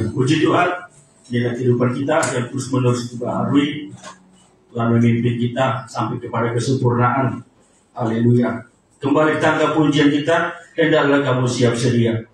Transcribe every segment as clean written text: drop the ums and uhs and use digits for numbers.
Haleluya. Puji Tuhan, dalam kehidupan kita yang terus menerus dibaharui, Tuhan memimpin kita sampai kepada kesempurnaan. Haleluya. Kembali tangga pujian kita, hendaklah kamu siap sedia.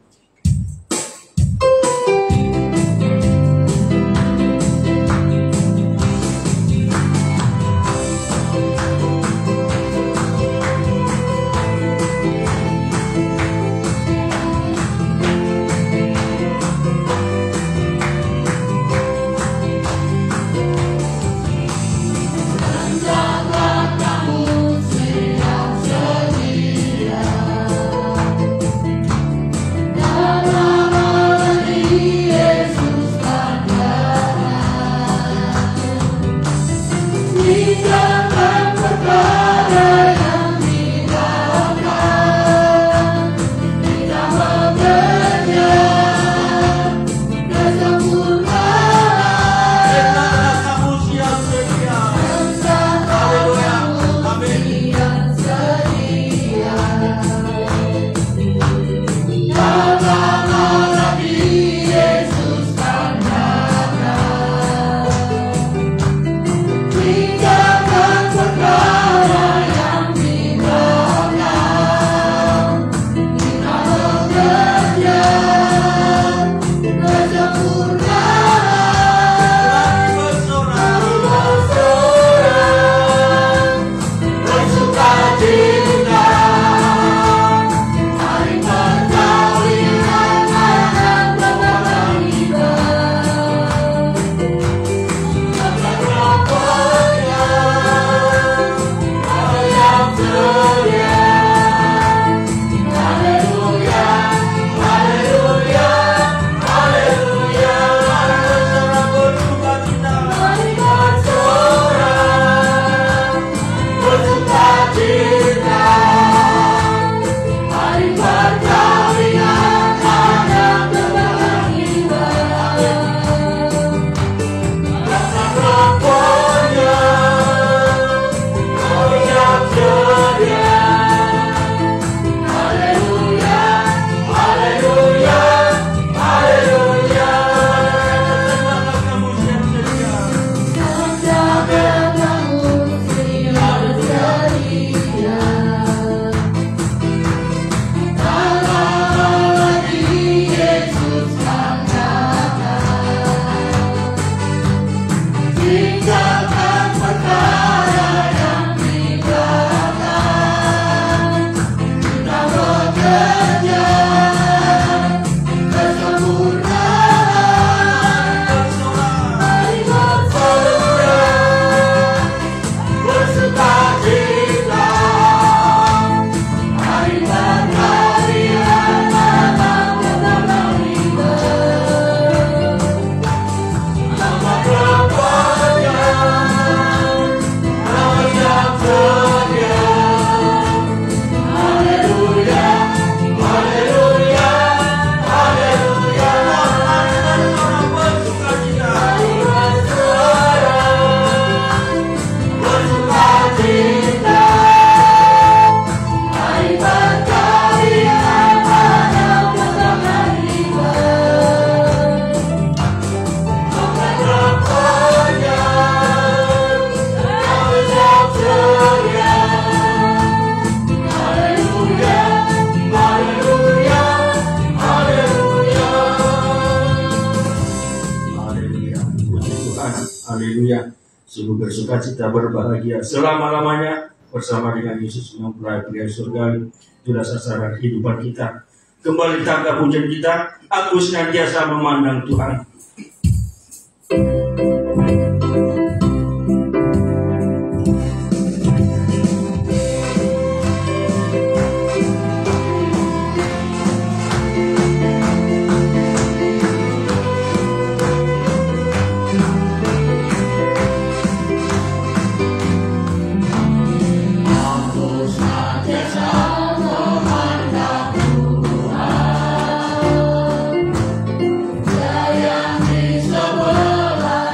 Sungguh bersuka cita berbahagia selama-lamanya bersama dengan Yesus mempelai pria surgawi. Itulah sasaran kehidupan kita. Kembali tangga pujian kita, aku senantiasa memandang Tuhan. Yang di sebelah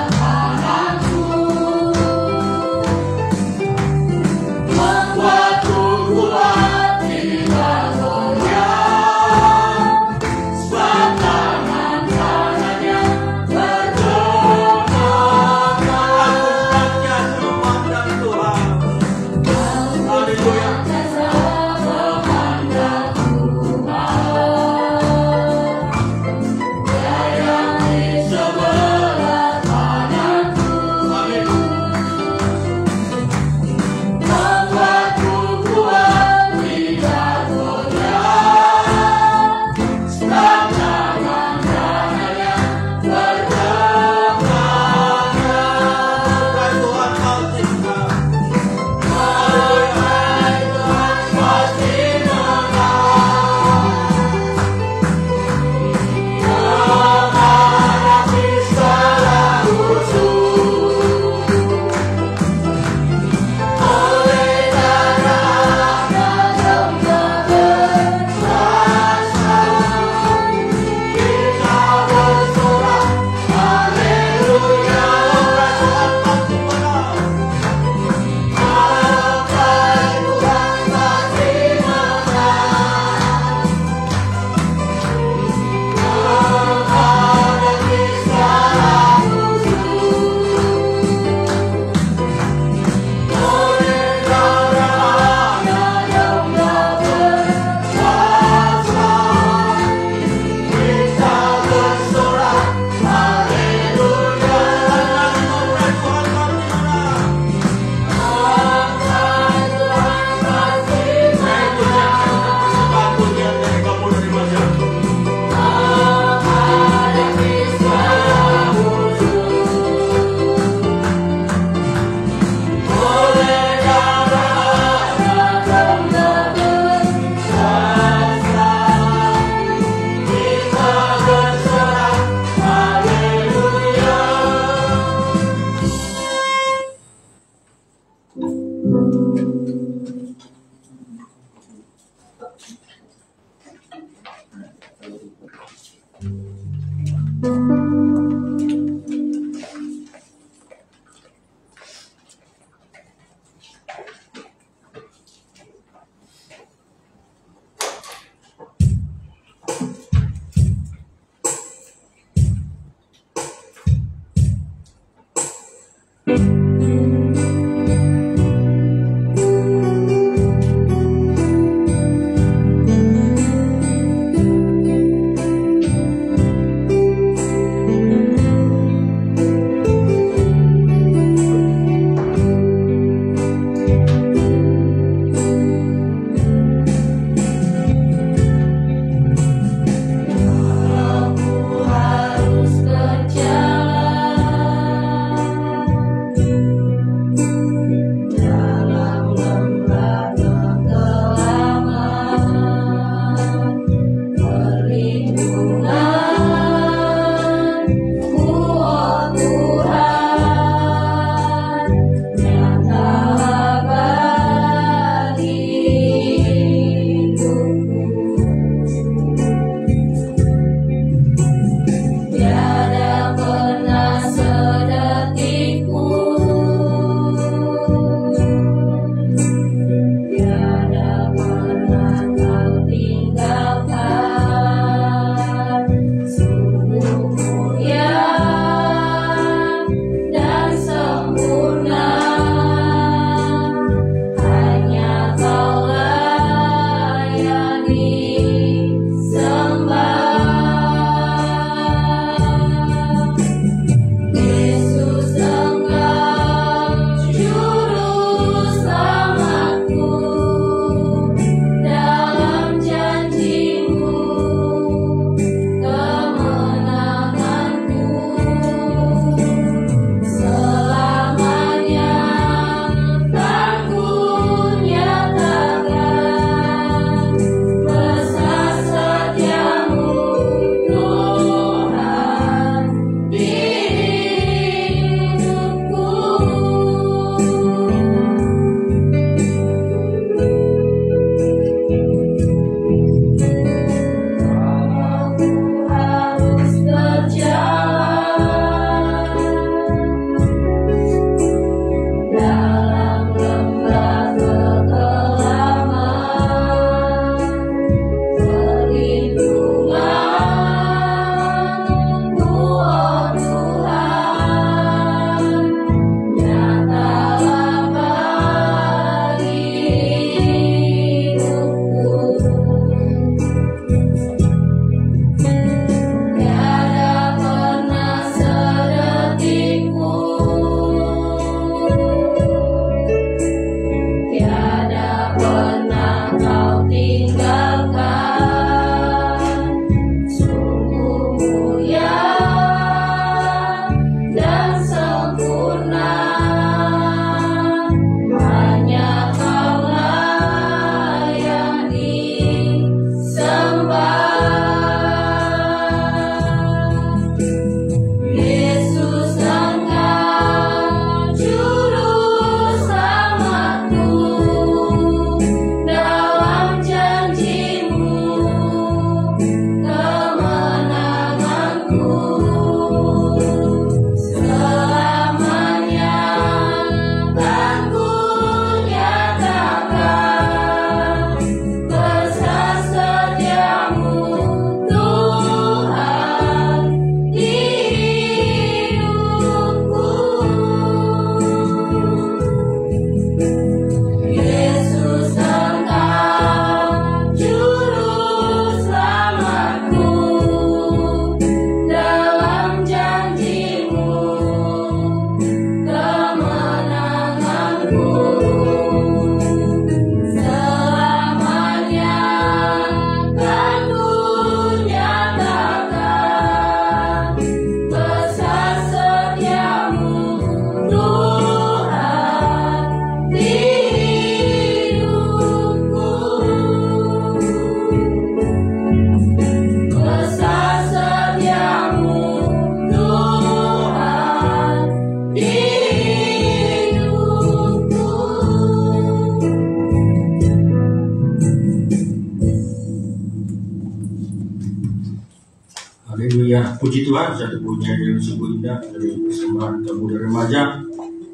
Haleluya. Puji Tuhan, satu pujian yang sungguh indah dari persembahan pemuda remaja.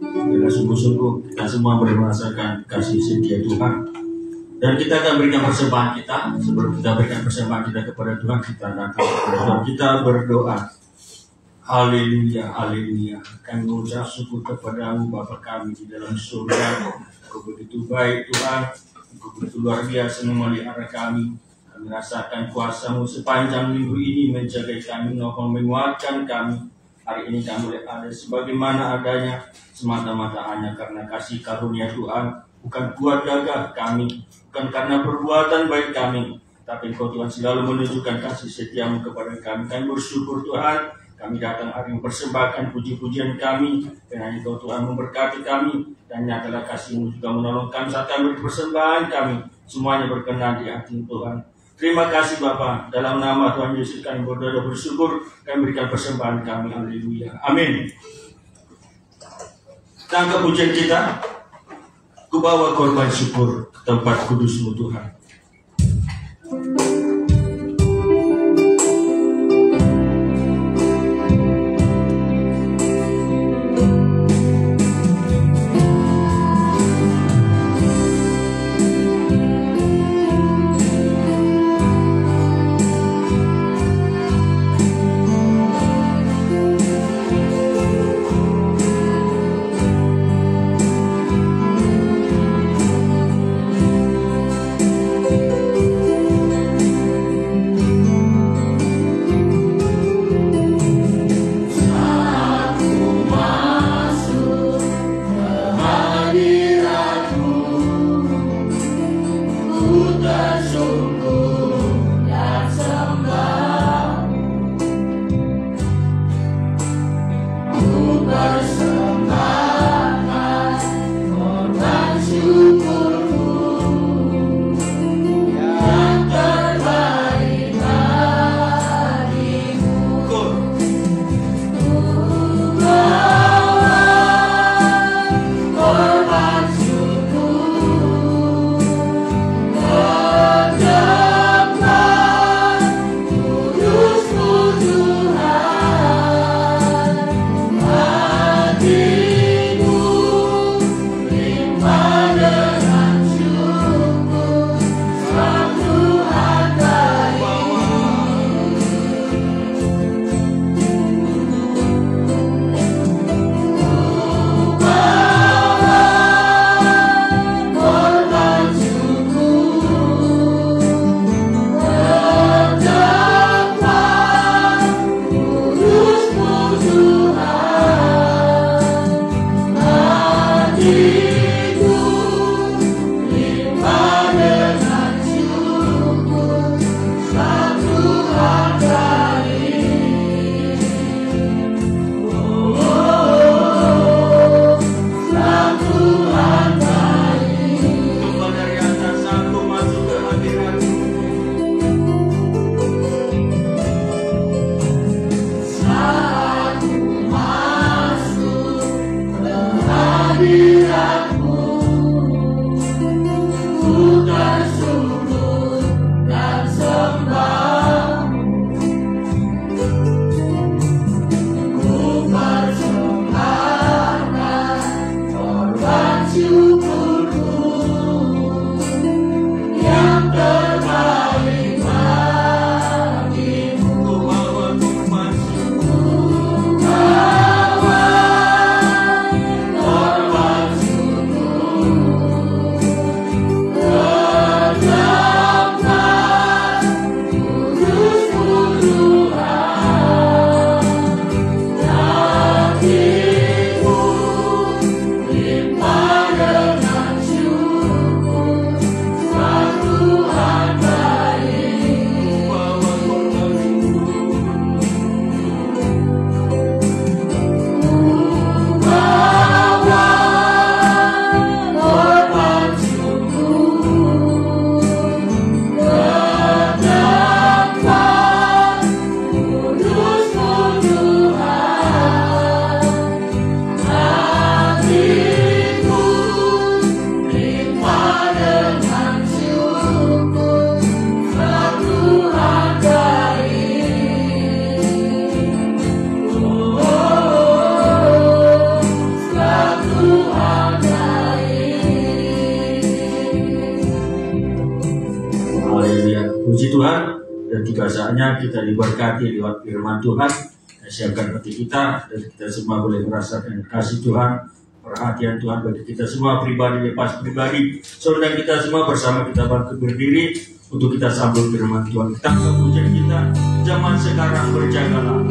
Bila sungguh-sungguh kita semua boleh merasakan kasih setia Tuhan. Dan kita akan berikan persembahan kita. Sebelum kita berikan persembahan kita kepada Tuhan, kita datang kepada Tuhan. Kita berdoa. Haleluya, haleluya. Kami mengucap syukur kepadamu Bapa kami di dalam surga. Kau begitu baik Tuhan. Kau begitu luar biasa memelihara kami. Kami rasakan kuasa-Mu sepanjang minggu ini menjaga kami, menguatkan kami. Hari ini kami ada sebagaimana adanya, semata-mata hanya karena kasih karunia Tuhan, bukan kuat gagah kami, bukan karena perbuatan baik kami, tapi Engkau Tuhan selalu menunjukkan kasih setiamu kepada kami. Kami bersyukur Tuhan, kami datang hari ini persembahkan puji-pujian kami, dan Engkau Tuhan memberkati kami, dan nyatalah kasih-Mu juga menolong kami saat kami persembahan kami, semuanya berkenan di hati Tuhan. Terima kasih Bapa, dalam nama Tuhan Yesus kami berdoa bersyukur, kami berikan persembahan kami. Haleluya. Amin. Tangkap pujian kita, ku bawa korban syukur ke tempat kudus-Mu Tuhan. Rasanya kita diberkati lewat firman Tuhan, siapkan hati kita, dan kita semua boleh merasakan kasih Tuhan, perhatian Tuhan bagi kita semua pribadi lepas pribadi. Saudara kita semua bersama kita bangkit berdiri untuk kita sambut firman Tuhan. Kita pujian kita, zaman sekarang berjagalah.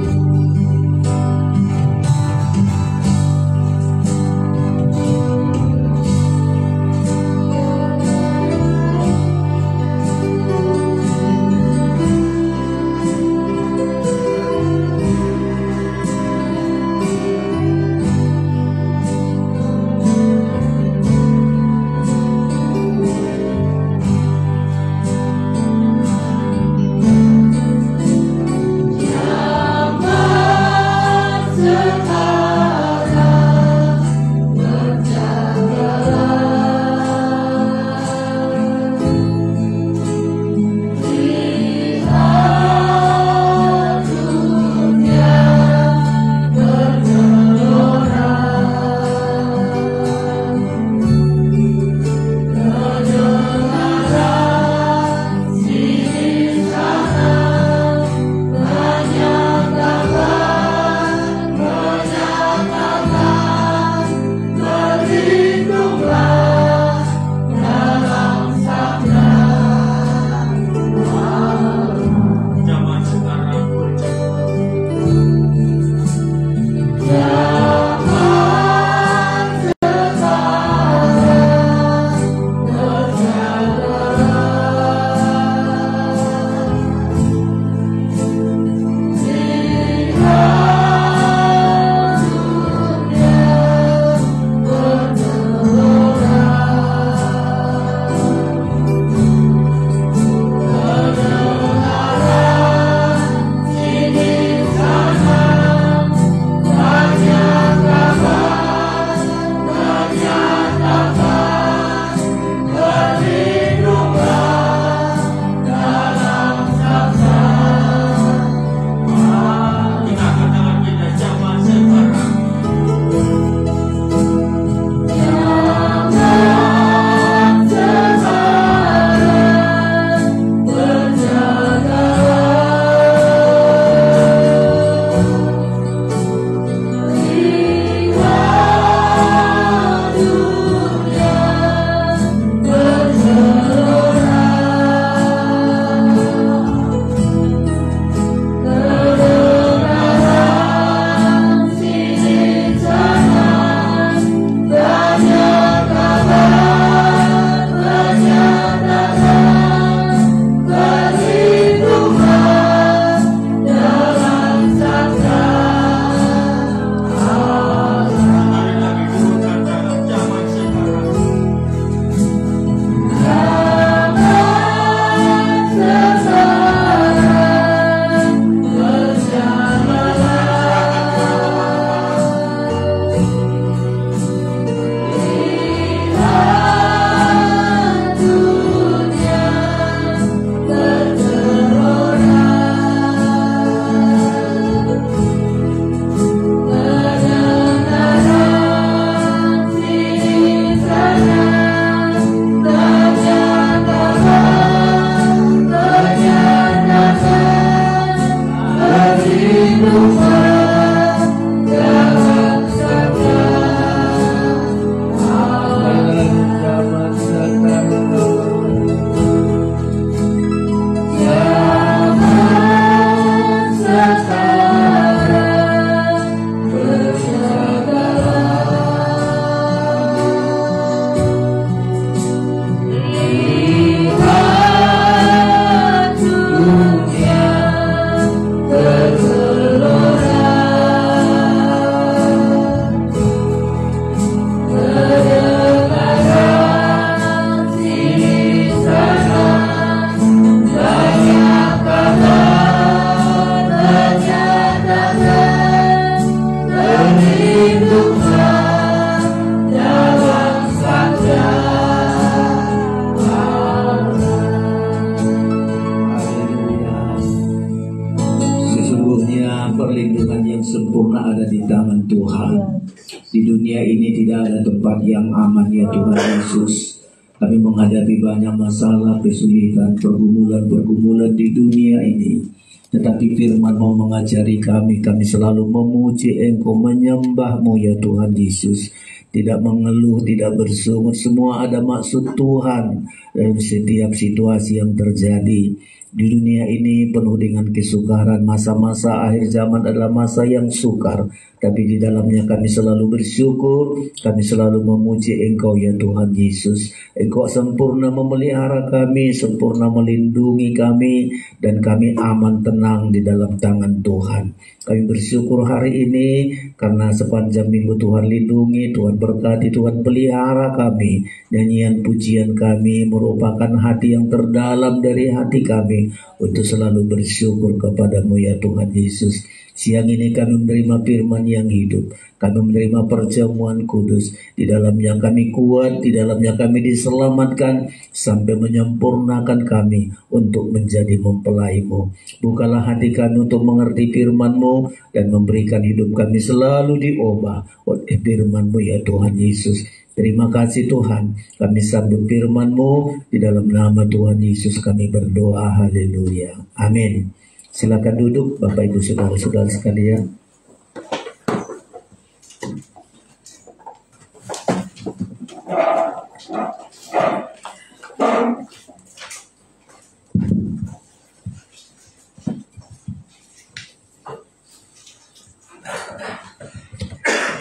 perlindungan yang sempurna ada di tangan Tuhan. Di dunia ini tidak ada tempat yang aman ya Tuhan Yesus. Kami menghadapi banyak masalah, kesulitan, pergumulan-pergumulan di dunia ini. Tetapi firman-Mu mengajari kami selalu memuji Engkau, menyembah-Mu ya Tuhan Yesus. Tidak mengeluh, tidak bersungut, semua ada maksud Tuhan dalam setiap situasi yang terjadi. Di dunia ini penuh dengan kesukaran, masa-masa akhir zaman adalah masa yang sukar. Tapi di dalamnya kami selalu bersyukur, kami selalu memuji Engkau ya Tuhan Yesus. Engkau sempurna memelihara kami, sempurna melindungi kami, dan kami aman tenang di dalam tangan Tuhan. Kami bersyukur hari ini karena sepanjang minggu Tuhan lindungi, Tuhan berkati, Tuhan pelihara kami. Nyanyian pujian kami merupakan hati yang terdalam dari hati kami untuk selalu bersyukur kepada-Mu ya Tuhan Yesus. Siang ini kami menerima firman yang hidup, kami menerima perjamuan kudus, di dalamnya kami kuat, di dalamnya kami diselamatkan, sampai menyempurnakan kami untuk menjadi mempelai-Mu. Bukalah hati kami untuk mengerti firman-Mu, dan memberikan hidup kami selalu diubah oleh firman-Mu ya Tuhan Yesus. Terima kasih Tuhan, kami sambut firman-Mu, di dalam nama Tuhan Yesus kami berdoa, haleluya, amin. Silakan duduk Bapak Ibu Saudara-saudara sekalian.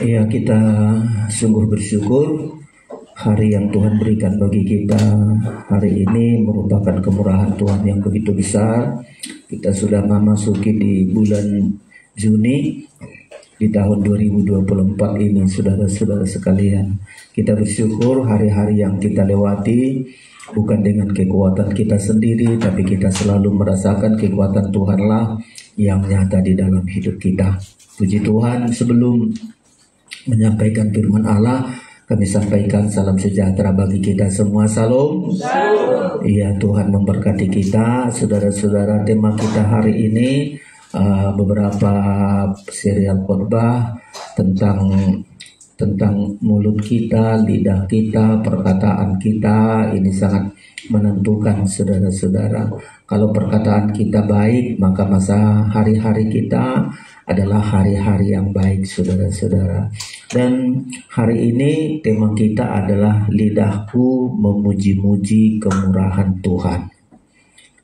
Ya, kita sungguh bersyukur hari yang Tuhan berikan bagi kita hari ini merupakan kemurahan Tuhan yang begitu besar. Kita sudah memasuki di bulan Juni di tahun 2024 ini, saudara-saudara sekalian. Kita bersyukur hari-hari yang kita lewati bukan dengan kekuatan kita sendiri, tapi kita selalu merasakan kekuatan Tuhanlah yang nyata di dalam hidup kita. Puji Tuhan, sebelum menyampaikan firman Allah, kami sampaikan salam sejahtera bagi kita semua. Salam. Iya, Tuhan memberkati kita, saudara-saudara. Tema kita hari ini beberapa serial khotbah tentang mulut kita, lidah kita, perkataan kita. Ini sangat menentukan, saudara-saudara. Kalau perkataan kita baik, maka masa hari-hari kita adalah hari-hari yang baik, saudara-saudara. Dan hari ini tema kita adalah lidahku memuji-muji kemurahan Tuhan.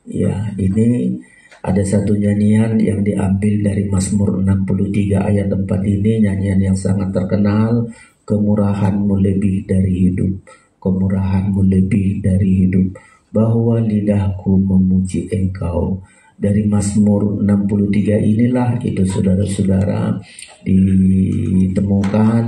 Ya, ini ada satu nyanyian yang diambil dari Mazmur 63 ayat 4 ini, nyanyian yang sangat terkenal. Kemurahan-Mu lebih dari hidup, kemurahan-Mu lebih dari hidup, bahwa lidahku memuji Engkau. Dari Mazmur 63 inilah itu saudara-saudara ditemukan,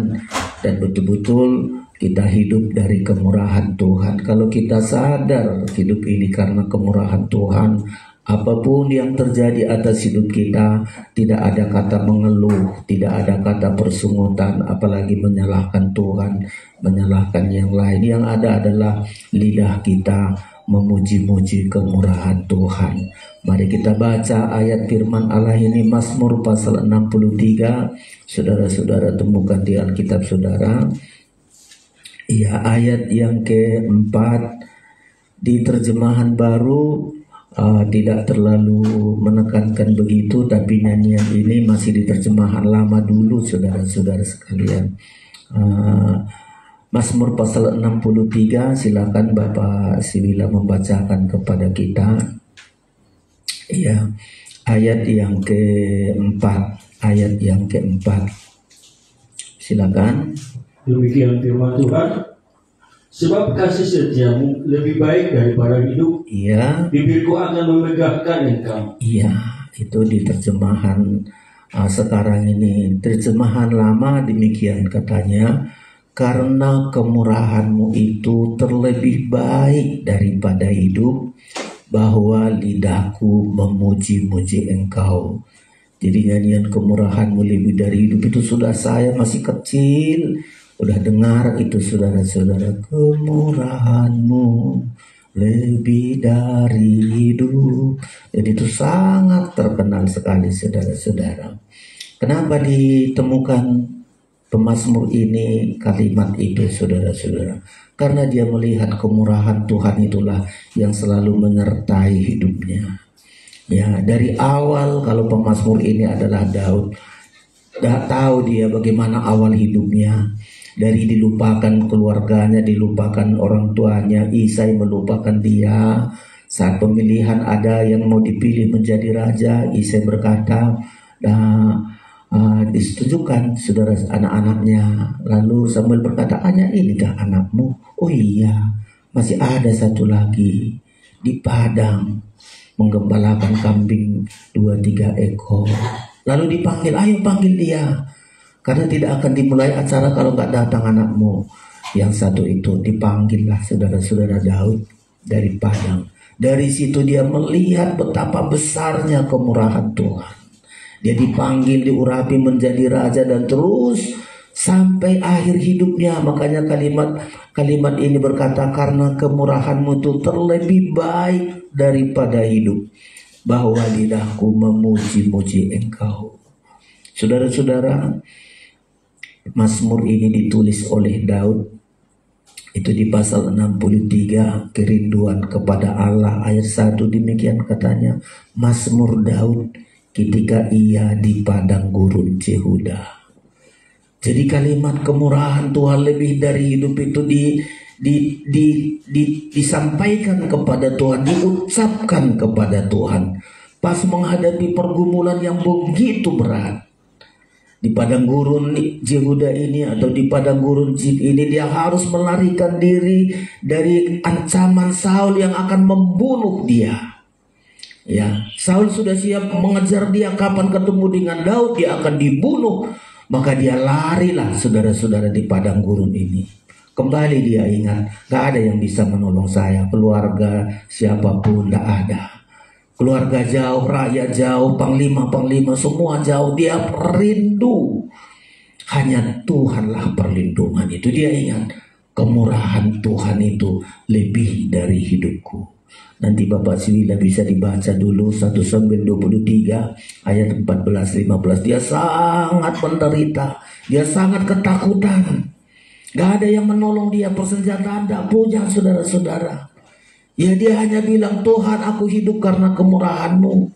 dan betul-betul kita hidup dari kemurahan Tuhan. Kalau kita sadar hidup ini karena kemurahan Tuhan, apapun yang terjadi atas hidup kita, tidak ada kata mengeluh, tidak ada kata persungutan, apalagi menyalahkan Tuhan, menyalahkan yang lain. Yang ada adalah lidah kita memuji-muji kemurahan Tuhan. Mari kita baca ayat firman Allah ini, Mazmur pasal 63. Saudara-saudara temukan di Alkitab saudara. Ya, ayat yang keempat di terjemahan baru tidak terlalu menekankan begitu, tapi nyanyian ini masih di terjemahan lama dulu, saudara-saudara sekalian. Mazmur pasal 63, silakan Bapak Siwila membacakan kepada kita. Ya, ayat yang keempat, silakan. Demikian firman Tuhan, sebab kasih setiamu lebih baik daripada hidup. Iya. Bibirku akan memegahkan Engkau. Iya, itu di terjemahan sekarang ini. Terjemahan lama demikian katanya, karena kemurahan-Mu itu terlebih baik daripada hidup, bahwa lidahku memuji-muji Engkau. Jadi nyanyian kemurahan-Mu lebih dari hidup itu sudah saya masih kecil udah dengar itu, saudara-saudara. Kemurahan-Mu lebih dari hidup. Jadi itu sangat terkenal sekali, saudara-saudara. Kenapa ditemukan pemazmur ini kalimat itu, saudara-saudara? Karena dia melihat kemurahan Tuhan itulah yang selalu menyertai hidupnya. Ya, dari awal kalau pemazmur ini adalah Daud, tidak tahu dia bagaimana awal hidupnya. Dari dilupakan keluarganya, dilupakan orang tuanya, Isai melupakan dia. Saat pemilihan ada yang mau dipilih menjadi raja, Isai berkata, disetujukan saudara anak-anaknya. Lalu Samuel berkata, hanya inikah anakmu? Oh iya, masih ada satu lagi di padang menggembalakan kambing 2-3 ekor. Lalu dipanggil, ayo panggil dia, karena tidak akan dimulai acara kalau nggak datang anakmu. Yang satu itu dipanggillah saudara-saudara Daud dari padang. Dari situ dia melihat betapa besarnya kemurahan Tuhan. Dia dipanggil, diurapi menjadi raja dan terus sampai akhir hidupnya. Makanya kalimat ini berkata, karena kemurahanmu itu terlebih baik daripada hidup, bahwa lidahku memuji-muji engkau. Saudara-saudara, Mazmur ini ditulis oleh Daud. Itu di pasal 63, kerinduan kepada Allah, ayat 1 demikian katanya, Mazmur Daud ketika ia di padang gurun Yehuda. Jadi kalimat kemurahan Tuhan lebih dari hidup itu disampaikan kepada Tuhan, diucapkan kepada Tuhan pas menghadapi pergumulan yang begitu berat. Di padang gurun Yehuda ini atau di padang gurun Zif ini, dia harus melarikan diri dari ancaman Saul yang akan membunuh dia. Ya, Saul sudah siap mengejar dia, kapan ketemu dengan Daud dia akan dibunuh. Maka dia larilah saudara-saudara di padang gurun ini. Kembali dia ingat, gak ada yang bisa menolong saya, keluarga siapapun gak ada. Keluarga jauh, rakyat jauh, panglima-panglima semua jauh. Dia rindu, hanya Tuhanlah perlindungan itu. Dia ingat, kemurahan Tuhan itu lebih dari hidupku. Nanti Bapak Siwila bisa dibaca dulu 1 Samuel 23 ayat 14-15. Dia sangat menderita, dia sangat ketakutan. Gak ada yang menolong dia, persenjataan tidak punya saudara-saudara. Ya, dia hanya bilang, Tuhan aku hidup karena kemurahan-Mu.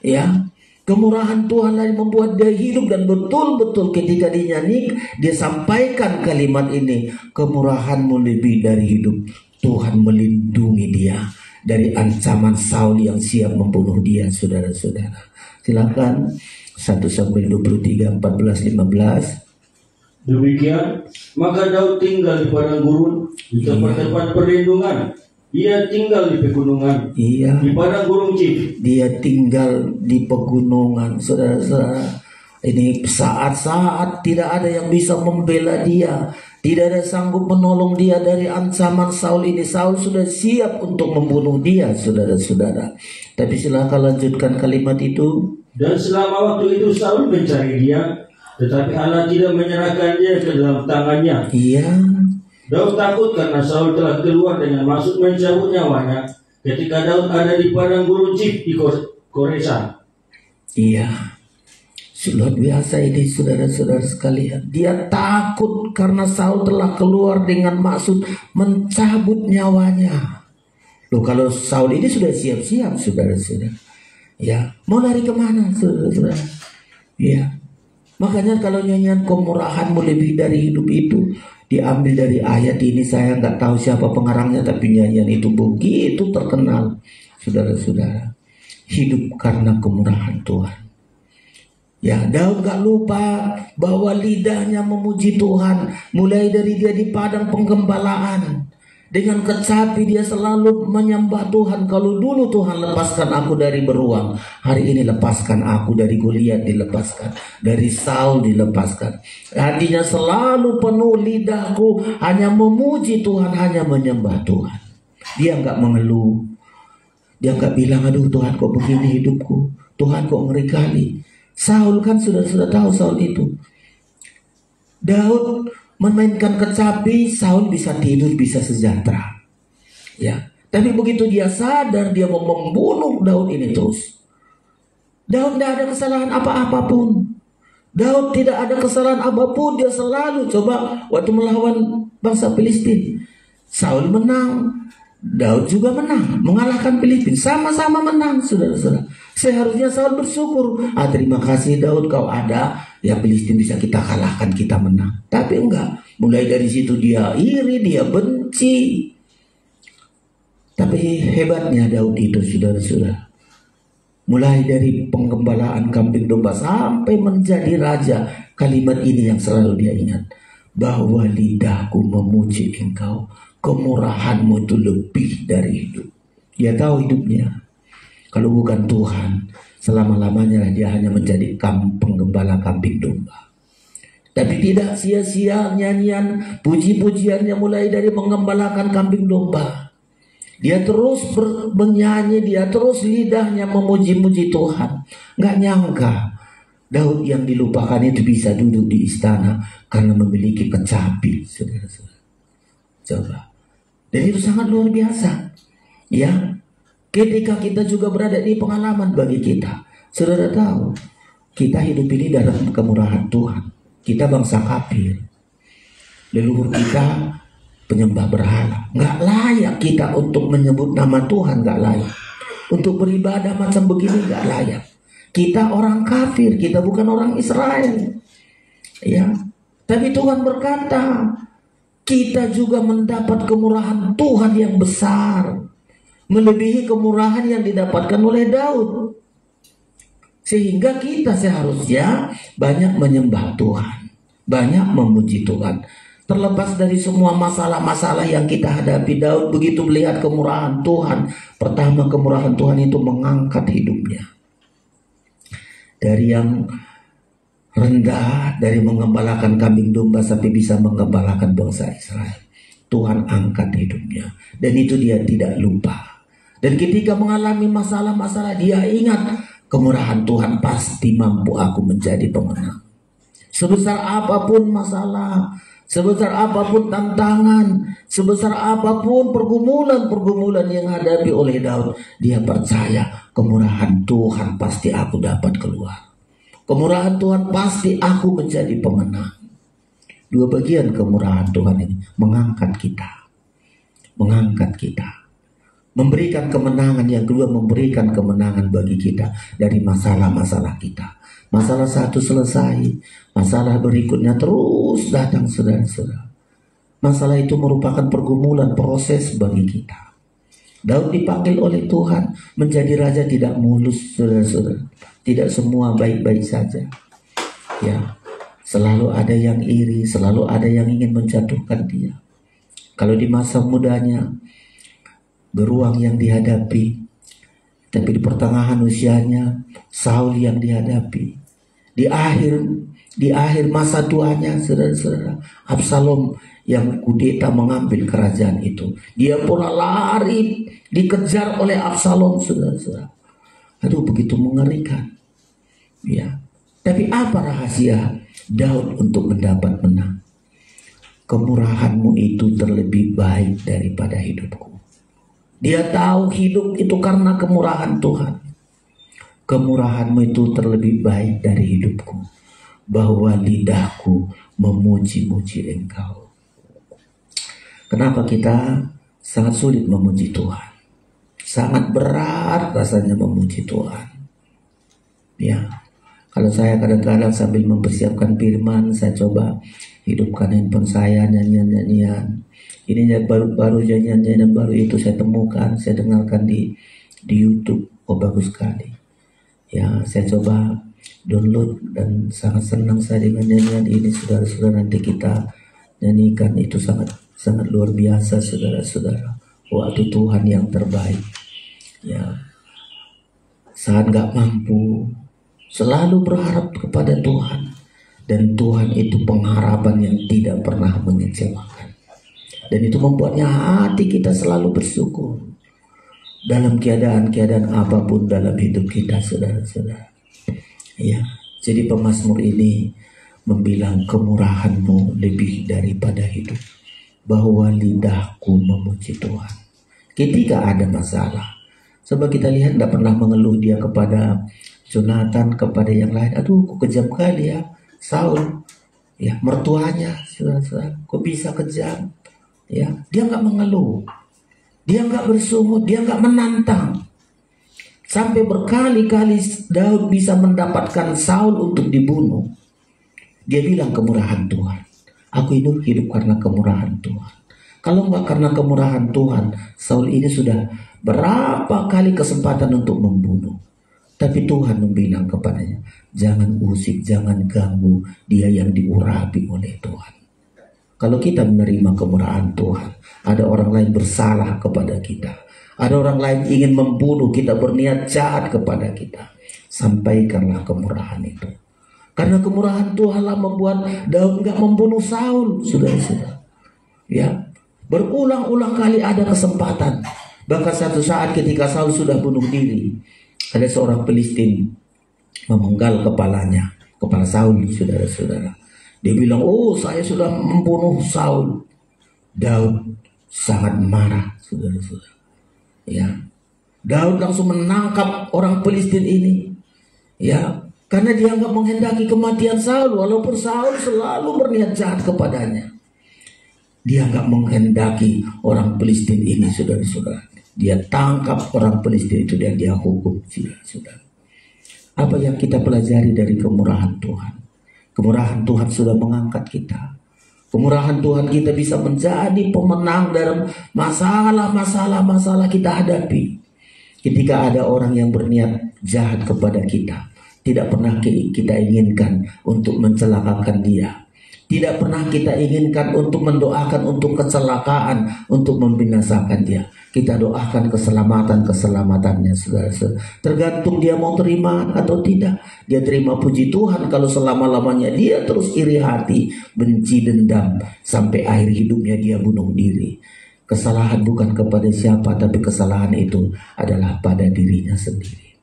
Ya, kemurahan Tuhan yang membuat dia hidup. Dan betul-betul ketika dinyanyi, dia sampaikan kalimat ini, kemurahan-Mu lebih dari hidup. Tuhan melindungi dia dari ancaman Saul yang siap membunuh dia, saudara-saudara. Silakan 1 Samuel 23 14-15. Demikian, maka Daud tinggal di padang gurun, di tempat-tempat perlindungan. Dia tinggal di pegunungan, di padang gurun Zif. Dia tinggal di pegunungan, saudara-saudara. Ini saat-saat tidak ada yang bisa membela dia, tidak ada sanggup menolong dia dari ancaman Saul ini. Saul sudah siap untuk membunuh dia, saudara-saudara. Tapi silakan lanjutkan kalimat itu. Dan selama waktu itu Saul mencari dia, tetapi Allah tidak menyerahkan dia ke dalam tangannya. Iya. Daud takut karena Saul telah keluar dengan maksud mencabut nyawanya ketika Daud ada di padang gurun Zif di Koresa. Iya, luar biasa ini saudara-saudara sekalian. Dia takut karena Saul telah keluar dengan maksud mencabut nyawanya. Loh, kalau Saul ini sudah siap-siap saudara-saudara. Ya, mau lari kemana saudara-saudara? Ya, makanya kalau nyanyian kemurahan-Mu lebih dari hidup itu diambil dari ayat ini. Saya nggak tahu siapa pengarangnya, tapi nyanyian itu begitu terkenal, saudara-saudara. Hidup karena kemurahan Tuhan. Ya, Daud gak lupa bahwa lidahnya memuji Tuhan. Mulai dari dia di padang penggembalaan, dengan kecapi dia selalu menyembah Tuhan. Kalau dulu Tuhan lepaskan aku dari beruang, hari ini lepaskan aku dari Goliat, dilepaskan dari Saul, dilepaskan. Hatinya selalu penuh, lidahku hanya memuji Tuhan, hanya menyembah Tuhan. Dia nggak mengeluh, dia nggak bilang aduh Tuhan kok begini hidupku, Tuhan kok ngeri kali. Saul kan sudah tahu Saul itu. Daud memainkan kecapi, Saul bisa tidur, bisa sejahtera. Ya, tapi begitu dia sadar dia mau membunuh Daud ini terus. Daud tidak ada kesalahan apa-apapun. Daud tidak ada kesalahan apapun. Dia selalu coba waktu melawan bangsa Filistin. Saul menang. Daud juga menang, mengalahkan Filistin, sama-sama menang, saudara-saudara. Seharusnya Saul bersyukur, terima kasih Daud kau ada, ya Filistin bisa kita kalahkan, kita menang. Tapi enggak, mulai dari situ dia iri, dia benci. Tapi hebatnya Daud itu, saudara-saudara, mulai dari penggembalaan kambing domba sampai menjadi raja, kalimat ini yang selalu dia ingat, bahwa lidahku memuji engkau, kemurahanmu itu lebih dari hidup. Dia tahu hidupnya, kalau bukan Tuhan, selama-lamanya dia hanya menjadi penggembala kambing domba. Tapi tidak sia-sia nyanyian puji-pujiannya mulai dari menggembalakan kambing domba. Dia terus menyanyi, dia terus lidahnya memuji-muji Tuhan. Gak nyangka Daud yang dilupakan itu bisa duduk di istana karena memiliki kecapi, saudara-saudara. Coba. Dan itu sangat luar biasa. Ya, ketika kita juga berada di pengalaman bagi kita. Saudara tahu, kita hidup ini dalam kemurahan Tuhan. Kita bangsa kafir. Leluhur kita penyembah berhala. Nggak layak kita untuk menyebut nama Tuhan, nggak layak. Untuk beribadah macam begini nggak layak. Kita orang kafir, kita bukan orang Israel. Ya, tapi Tuhan berkata, kita juga mendapat kemurahan Tuhan yang besar, melebihi kemurahan yang didapatkan oleh Daud. Sehingga kita seharusnya banyak menyembah Tuhan, banyak memuji Tuhan. Terlepas dari semua masalah-masalah yang kita hadapi, Daud begitu melihat kemurahan Tuhan. Pertama, kemurahan Tuhan itu mengangkat hidupnya. Dari yang rendah, dari mengembalakan kambing domba sampai bisa mengembalakan bangsa Israel. Tuhan angkat hidupnya. Dan itu dia tidak lupa. Dan ketika mengalami masalah-masalah, dia ingat kemurahan Tuhan pasti mampu aku menjadi pemenang. Sebesar apapun masalah, sebesar apapun tantangan, sebesar apapun pergumulan-pergumulan yang hadapi oleh Daud, dia percaya kemurahan Tuhan pasti aku dapat keluar. Kemurahan Tuhan pasti aku menjadi pemenang. Dua bagian kemurahan Tuhan ini, mengangkat kita. Mengangkat kita. Memberikan kemenangan, yang kedua memberikan kemenangan bagi kita dari masalah-masalah kita. Masalah satu selesai, masalah berikutnya terus datang, saudara-saudara. Masalah itu merupakan pergumulan, proses bagi kita. Daud dipanggil oleh Tuhan menjadi raja tidak mulus, saudara-saudara. Tidak semua baik-baik saja. Ya, selalu ada yang iri, selalu ada yang ingin menjatuhkan dia. Kalau di masa mudanya beruang yang dihadapi, tapi di pertengahan usianya Saul yang dihadapi. Di akhir masa tuanya, saudara-saudara, Absalom yang kudeta mengambil kerajaan itu. Dia pula lari, dikejar oleh Absalom, saudara-saudara. Aduh, begitu mengerikan. Ya. Tapi apa rahasia Daud untuk mendapat menang? Kemurahanmu itu terlebih baik daripada hidupku. Dia tahu hidup itu karena kemurahan Tuhan. Kemurahanmu itu terlebih baik dari hidupku, bahwa lidahku memuji-muji engkau. Kenapa kita sangat sulit memuji Tuhan? Sangat berat rasanya memuji Tuhan. Ya, kalau saya kadang-kadang sambil mempersiapkan firman, saya coba hidupkan handphone saya, nyanyian-nyanyian. Ini baru nyanyian-nyanyian baru itu saya temukan, saya dengarkan di YouTube. Oh, bagus sekali. Ya, saya coba download dan sangat senang saya dengan nyanyian ini, saudara-saudara. Nanti kita nyanyikan, itu sangat luar biasa, saudara-saudara. Waktu Tuhan yang terbaik. Ya, saat gak mampu, selalu berharap kepada Tuhan. Dan Tuhan itu pengharapan yang tidak pernah mengecewakan. Dan itu membuatnya hati kita selalu bersyukur. Dalam keadaan-keadaan apapun dalam hidup kita, saudara-saudara. Ya, jadi pemazmur ini membilang kemurahanmu lebih daripada hidup. Bahwa lidahku memuji Tuhan. Ketika ada masalah. Coba kita lihat, tidak pernah mengeluh dia kepada Jonathan, kepada yang lain. Aduh, kok kejam kali ya Saul. Ya, mertuanya, saudara-saudara, kok bisa kejam. Ya, dia nggak mengeluh. Dia nggak bersungut, dia nggak menantang. Sampai berkali-kali Daud bisa mendapatkan Saul untuk dibunuh. Dia bilang kemurahan Tuhan. Aku hidup karena kemurahan Tuhan. Kalau nggak karena kemurahan Tuhan, Saul ini sudah berapa kali kesempatan untuk membunuh. Tapi Tuhan membilang kepadanya, jangan usik, jangan ganggu dia yang diurapi oleh Tuhan. Kalau kita menerima kemurahan Tuhan, ada orang lain bersalah kepada kita, ada orang lain ingin membunuh kita, berniat jahat kepada kita, sampaikanlah kemurahan itu. Karena kemurahan Tuhanlah membuat Daud nggak membunuh Saul, saudara-saudara. Ya, berulang-ulang kali ada kesempatan. Bahkan satu saat ketika Saul sudah bunuh diri, ada seorang Filistin memenggal kepalanya, kepala Saul, saudara-saudara. Dia bilang, oh saya sudah membunuh Saul. Daud sangat marah, saudara-saudara. Ya, Daud langsung menangkap orang Filistin ini. Ya, karena dia nggak menghendaki kematian Saul, walaupun Saul selalu berniat jahat kepadanya. Dia nggak menghendaki orang Filistin ini, saudara-saudara. Dia tangkap orang Filistin itu dan dia hukum, saudara-saudara. Apa yang kita pelajari dari kemurahan Tuhan? Kemurahan Tuhan sudah mengangkat kita. Kemurahan Tuhan kita bisa menjadi pemenang dalam masalah-masalah kita hadapi. Ketika ada orang yang berniat jahat kepada kita, tidak pernah kita inginkan untuk mencelakakan dia. Tidak pernah kita inginkan untuk mendoakan untuk kecelakaan, untuk membinasakan dia. Kita doakan keselamatannya, saudara-saudara. Tergantung dia mau terima atau tidak. Dia terima puji Tuhan kalau selama-lamanya dia terus iri hati, benci, dendam, sampai akhir hidupnya dia bunuh diri. Kesalahan bukan kepada siapa, tapi kesalahan itu adalah pada dirinya sendiri.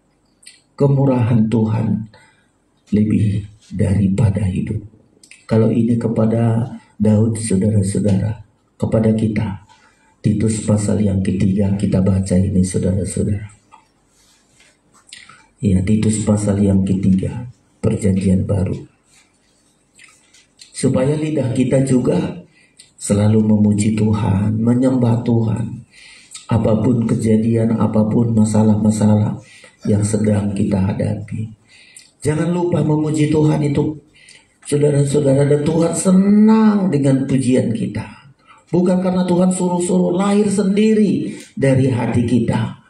Kemurahan Tuhan lebih daripada hidup. Kalau ini kepada Daud, saudara-saudara, kepada kita, Titus pasal yang ketiga kita baca ini, saudara-saudara. Ya, Titus pasal yang ketiga, perjanjian baru. Supaya lidah kita juga selalu memuji Tuhan, menyembah Tuhan. Apapun kejadian, apapun masalah-masalah yang sedang kita hadapi. Jangan lupa memuji Tuhan itu, saudara-saudara, dan Tuhan senang dengan pujian kita. Bukan karena Tuhan suruh-suruh, lahir sendiri dari hati kita.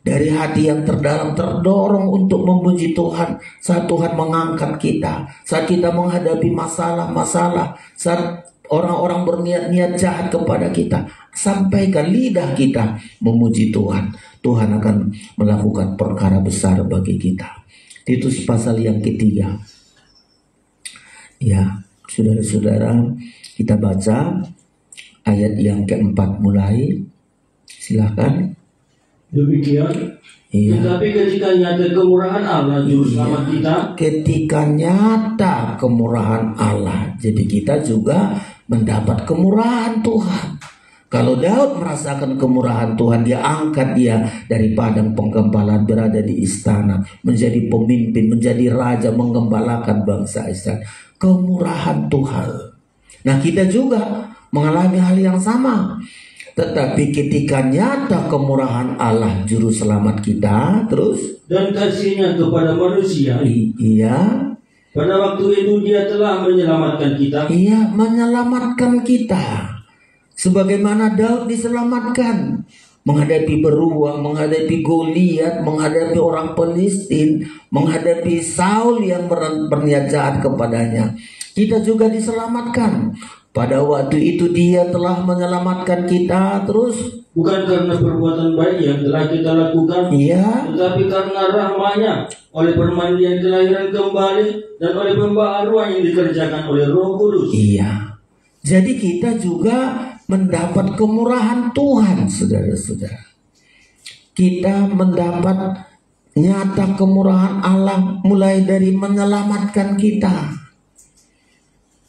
Dari hati yang terdalam terdorong untuk memuji Tuhan. Saat Tuhan mengangkat kita, saat kita menghadapi masalah-masalah, saat orang-orang berniat-niat jahat kepada kita, sampaikan lidah kita memuji Tuhan. Tuhan akan melakukan perkara besar bagi kita. Titus pasal yang ketiga. Ya, saudara-saudara, kita baca ayat yang keempat mulai. Silakan. Demikian. Iya. Tetapi ketika nyata kemurahan Allah juru selamat kita. Ketika nyata kemurahan Allah, jadi kita juga mendapat kemurahan Tuhan. Kalau Daud merasakan kemurahan Tuhan, dia angkat dia dari padang penggembalaan, berada di istana, menjadi pemimpin, menjadi raja, menggembalakan bangsa Israel. Kemurahan Tuhan. Nah, kita juga mengalami hal yang sama. Tetapi ketika nyata kemurahan Allah juru selamat kita, terus dan kasihnya kepada manusia. Iya. Pada waktu itu dia telah menyelamatkan kita. Iya, menyelamatkan kita. Sebagaimana Daud diselamatkan, menghadapi beruang, menghadapi Goliat, menghadapi orang Filistin, menghadapi Saul yang berniat jahat kepadanya. Kita juga diselamatkan. Pada waktu itu dia telah menyelamatkan kita, terus bukan karena perbuatan baik yang telah kita lakukan, iya, tetapi karena rahmat-Nya, oleh permandian kelahiran kembali dan oleh pembaharuan yang dikerjakan oleh Roh Kudus. Iya. Jadi kita juga mendapat kemurahan Tuhan, saudara-saudara. Kita mendapat nyata kemurahan Allah mulai dari menyelamatkan kita.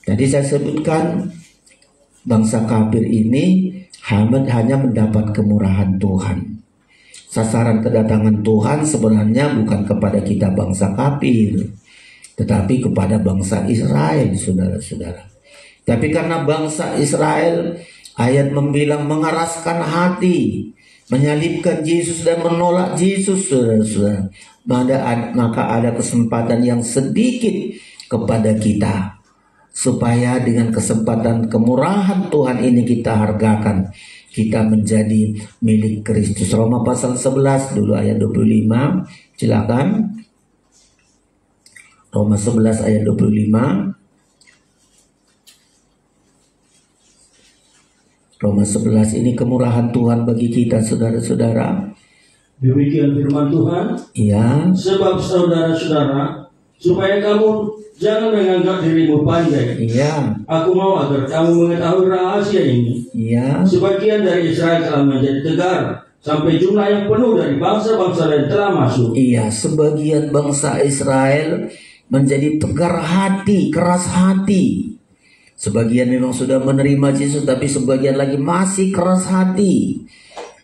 Jadi saya sebutkan bangsa kafir ini hanya mendapat kemurahan Tuhan. Sasaran kedatangan Tuhan sebenarnya bukan kepada kita bangsa kafir, tetapi kepada bangsa Israel, saudara-saudara. Tapi karena bangsa Israel Ayat membilang mengeraskan hati, menyalibkan Yesus dan menolak Yesus, saudara-saudara. Maka ada kesempatan yang sedikit kepada kita, supaya dengan kesempatan kemurahan Tuhan ini kita hargakan, kita menjadi milik Kristus. Roma pasal 11 dulu ayat 25, silakan. Roma 11 ayat 25. Roma 11 ini kemurahan Tuhan bagi kita, saudara-saudara. Demikian firman Tuhan. Iya. Sebab saudara-saudara, supaya kamu jangan menganggap dirimu pandai. Iya. Aku mau agar kamu mengetahui rahasia ini. Iya. Sebagian dari Israel telah menjadi tegar, sampai jumlah yang penuh dari bangsa-bangsa lain telah masuk. Iya, sebagian bangsa Israel menjadi tegar hati, keras hati. Sebagian memang sudah menerima Yesus, tapi sebagian lagi masih keras hati.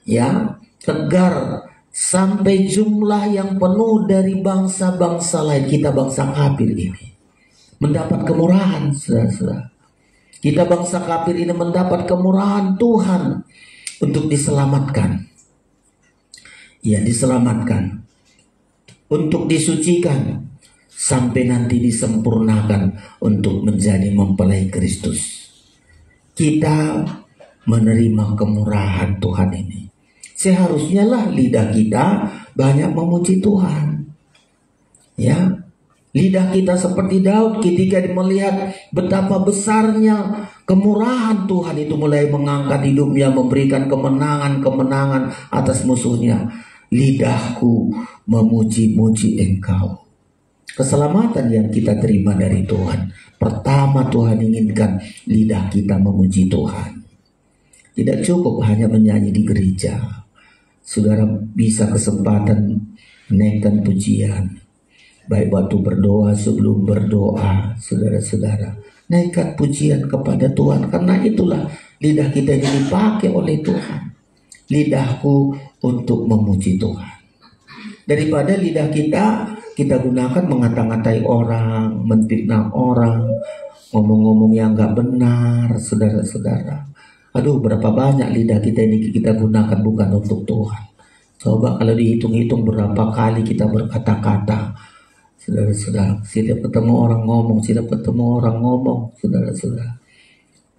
Ya, tegar sampai jumlah yang penuh dari bangsa-bangsa lain. Kita bangsa kafir ini mendapat kemurahan, saudara-saudara. Kita bangsa kafir ini mendapat kemurahan Tuhan untuk diselamatkan. Ya, diselamatkan, untuk disucikan, sampai nanti disempurnakan untuk menjadi mempelai Kristus. Kita menerima kemurahan Tuhan ini. Seharusnya lah lidah kita banyak memuji Tuhan. Ya, lidah kita seperti Daud ketika melihat betapa besarnya kemurahan Tuhan itu, mulai mengangkat hidupnya, memberikan kemenangan-kemenangan atas musuhnya. Lidahku memuji-muji Engkau. Keselamatan yang kita terima dari Tuhan, pertama Tuhan inginkan lidah kita memuji Tuhan. Tidak cukup hanya menyanyi di gereja. Saudara bisa kesempatan menaikkan pujian, baik waktu berdoa, sebelum berdoa. Saudara-saudara, naikkan pujian kepada Tuhan, karena itulah lidah kita ini dipakai oleh Tuhan. Lidahku untuk memuji Tuhan. Daripada lidah kita gunakan mengata-ngatai orang, menfitnah orang, ngomong-ngomong yang gak benar, saudara-saudara. Aduh, berapa banyak lidah kita ini kita gunakan bukan untuk Tuhan. Coba kalau dihitung-hitung berapa kali kita berkata-kata, saudara-saudara. Setiap ketemu orang ngomong, saudara-saudara.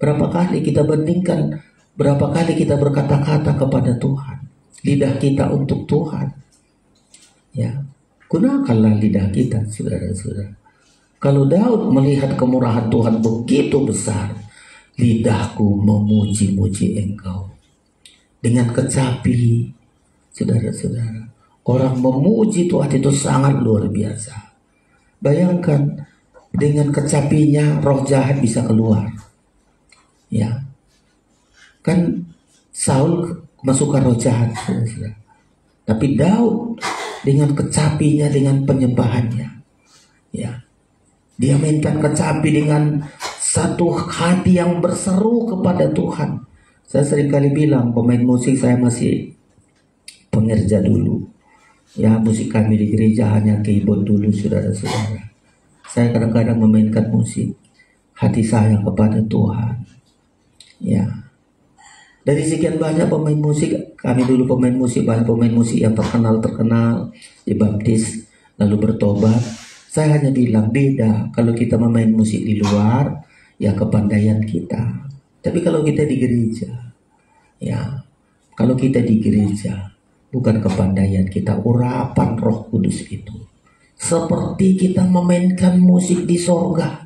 Berapa kali kita bandingkan, berapa kali kita berkata-kata kepada Tuhan. Lidah kita untuk Tuhan. Ya, gunakanlah lidah kita, saudara-saudara. Kalau Daud melihat kemurahan Tuhan begitu besar, lidahku memuji-muji Engkau. Dengan kecapi, saudara-saudara. Orang memuji Tuhan itu sangat luar biasa. Bayangkan, dengan kecapinya roh jahat bisa keluar. Ya, kan Saul masukkan roh jahat, saudara-saudara. Tapi Daud dengan kecapinya, dengan penyembahannya, ya, dia mainkan kecapi dengan satu hati yang berseru kepada Tuhan. Saya seringkali bilang, pemain musik saya masih pengerja dulu. Ya, musik kami di gereja hanya keyboard dulu, saudara-saudara. Saya kadang-kadang memainkan musik, hati saya kepada Tuhan. Ya, dari sekian banyak pemain musik, kami dulu pemain musik, banyak pemain musik yang terkenal dibaptis, lalu bertobat. Saya hanya bilang beda kalau kita memain musik di luar, ya kepandaian kita. Tapi kalau kita di gereja, ya, kalau kita di gereja, bukan kepandaian kita, urapan Roh Kudus itu. Seperti kita memainkan musik di sorga.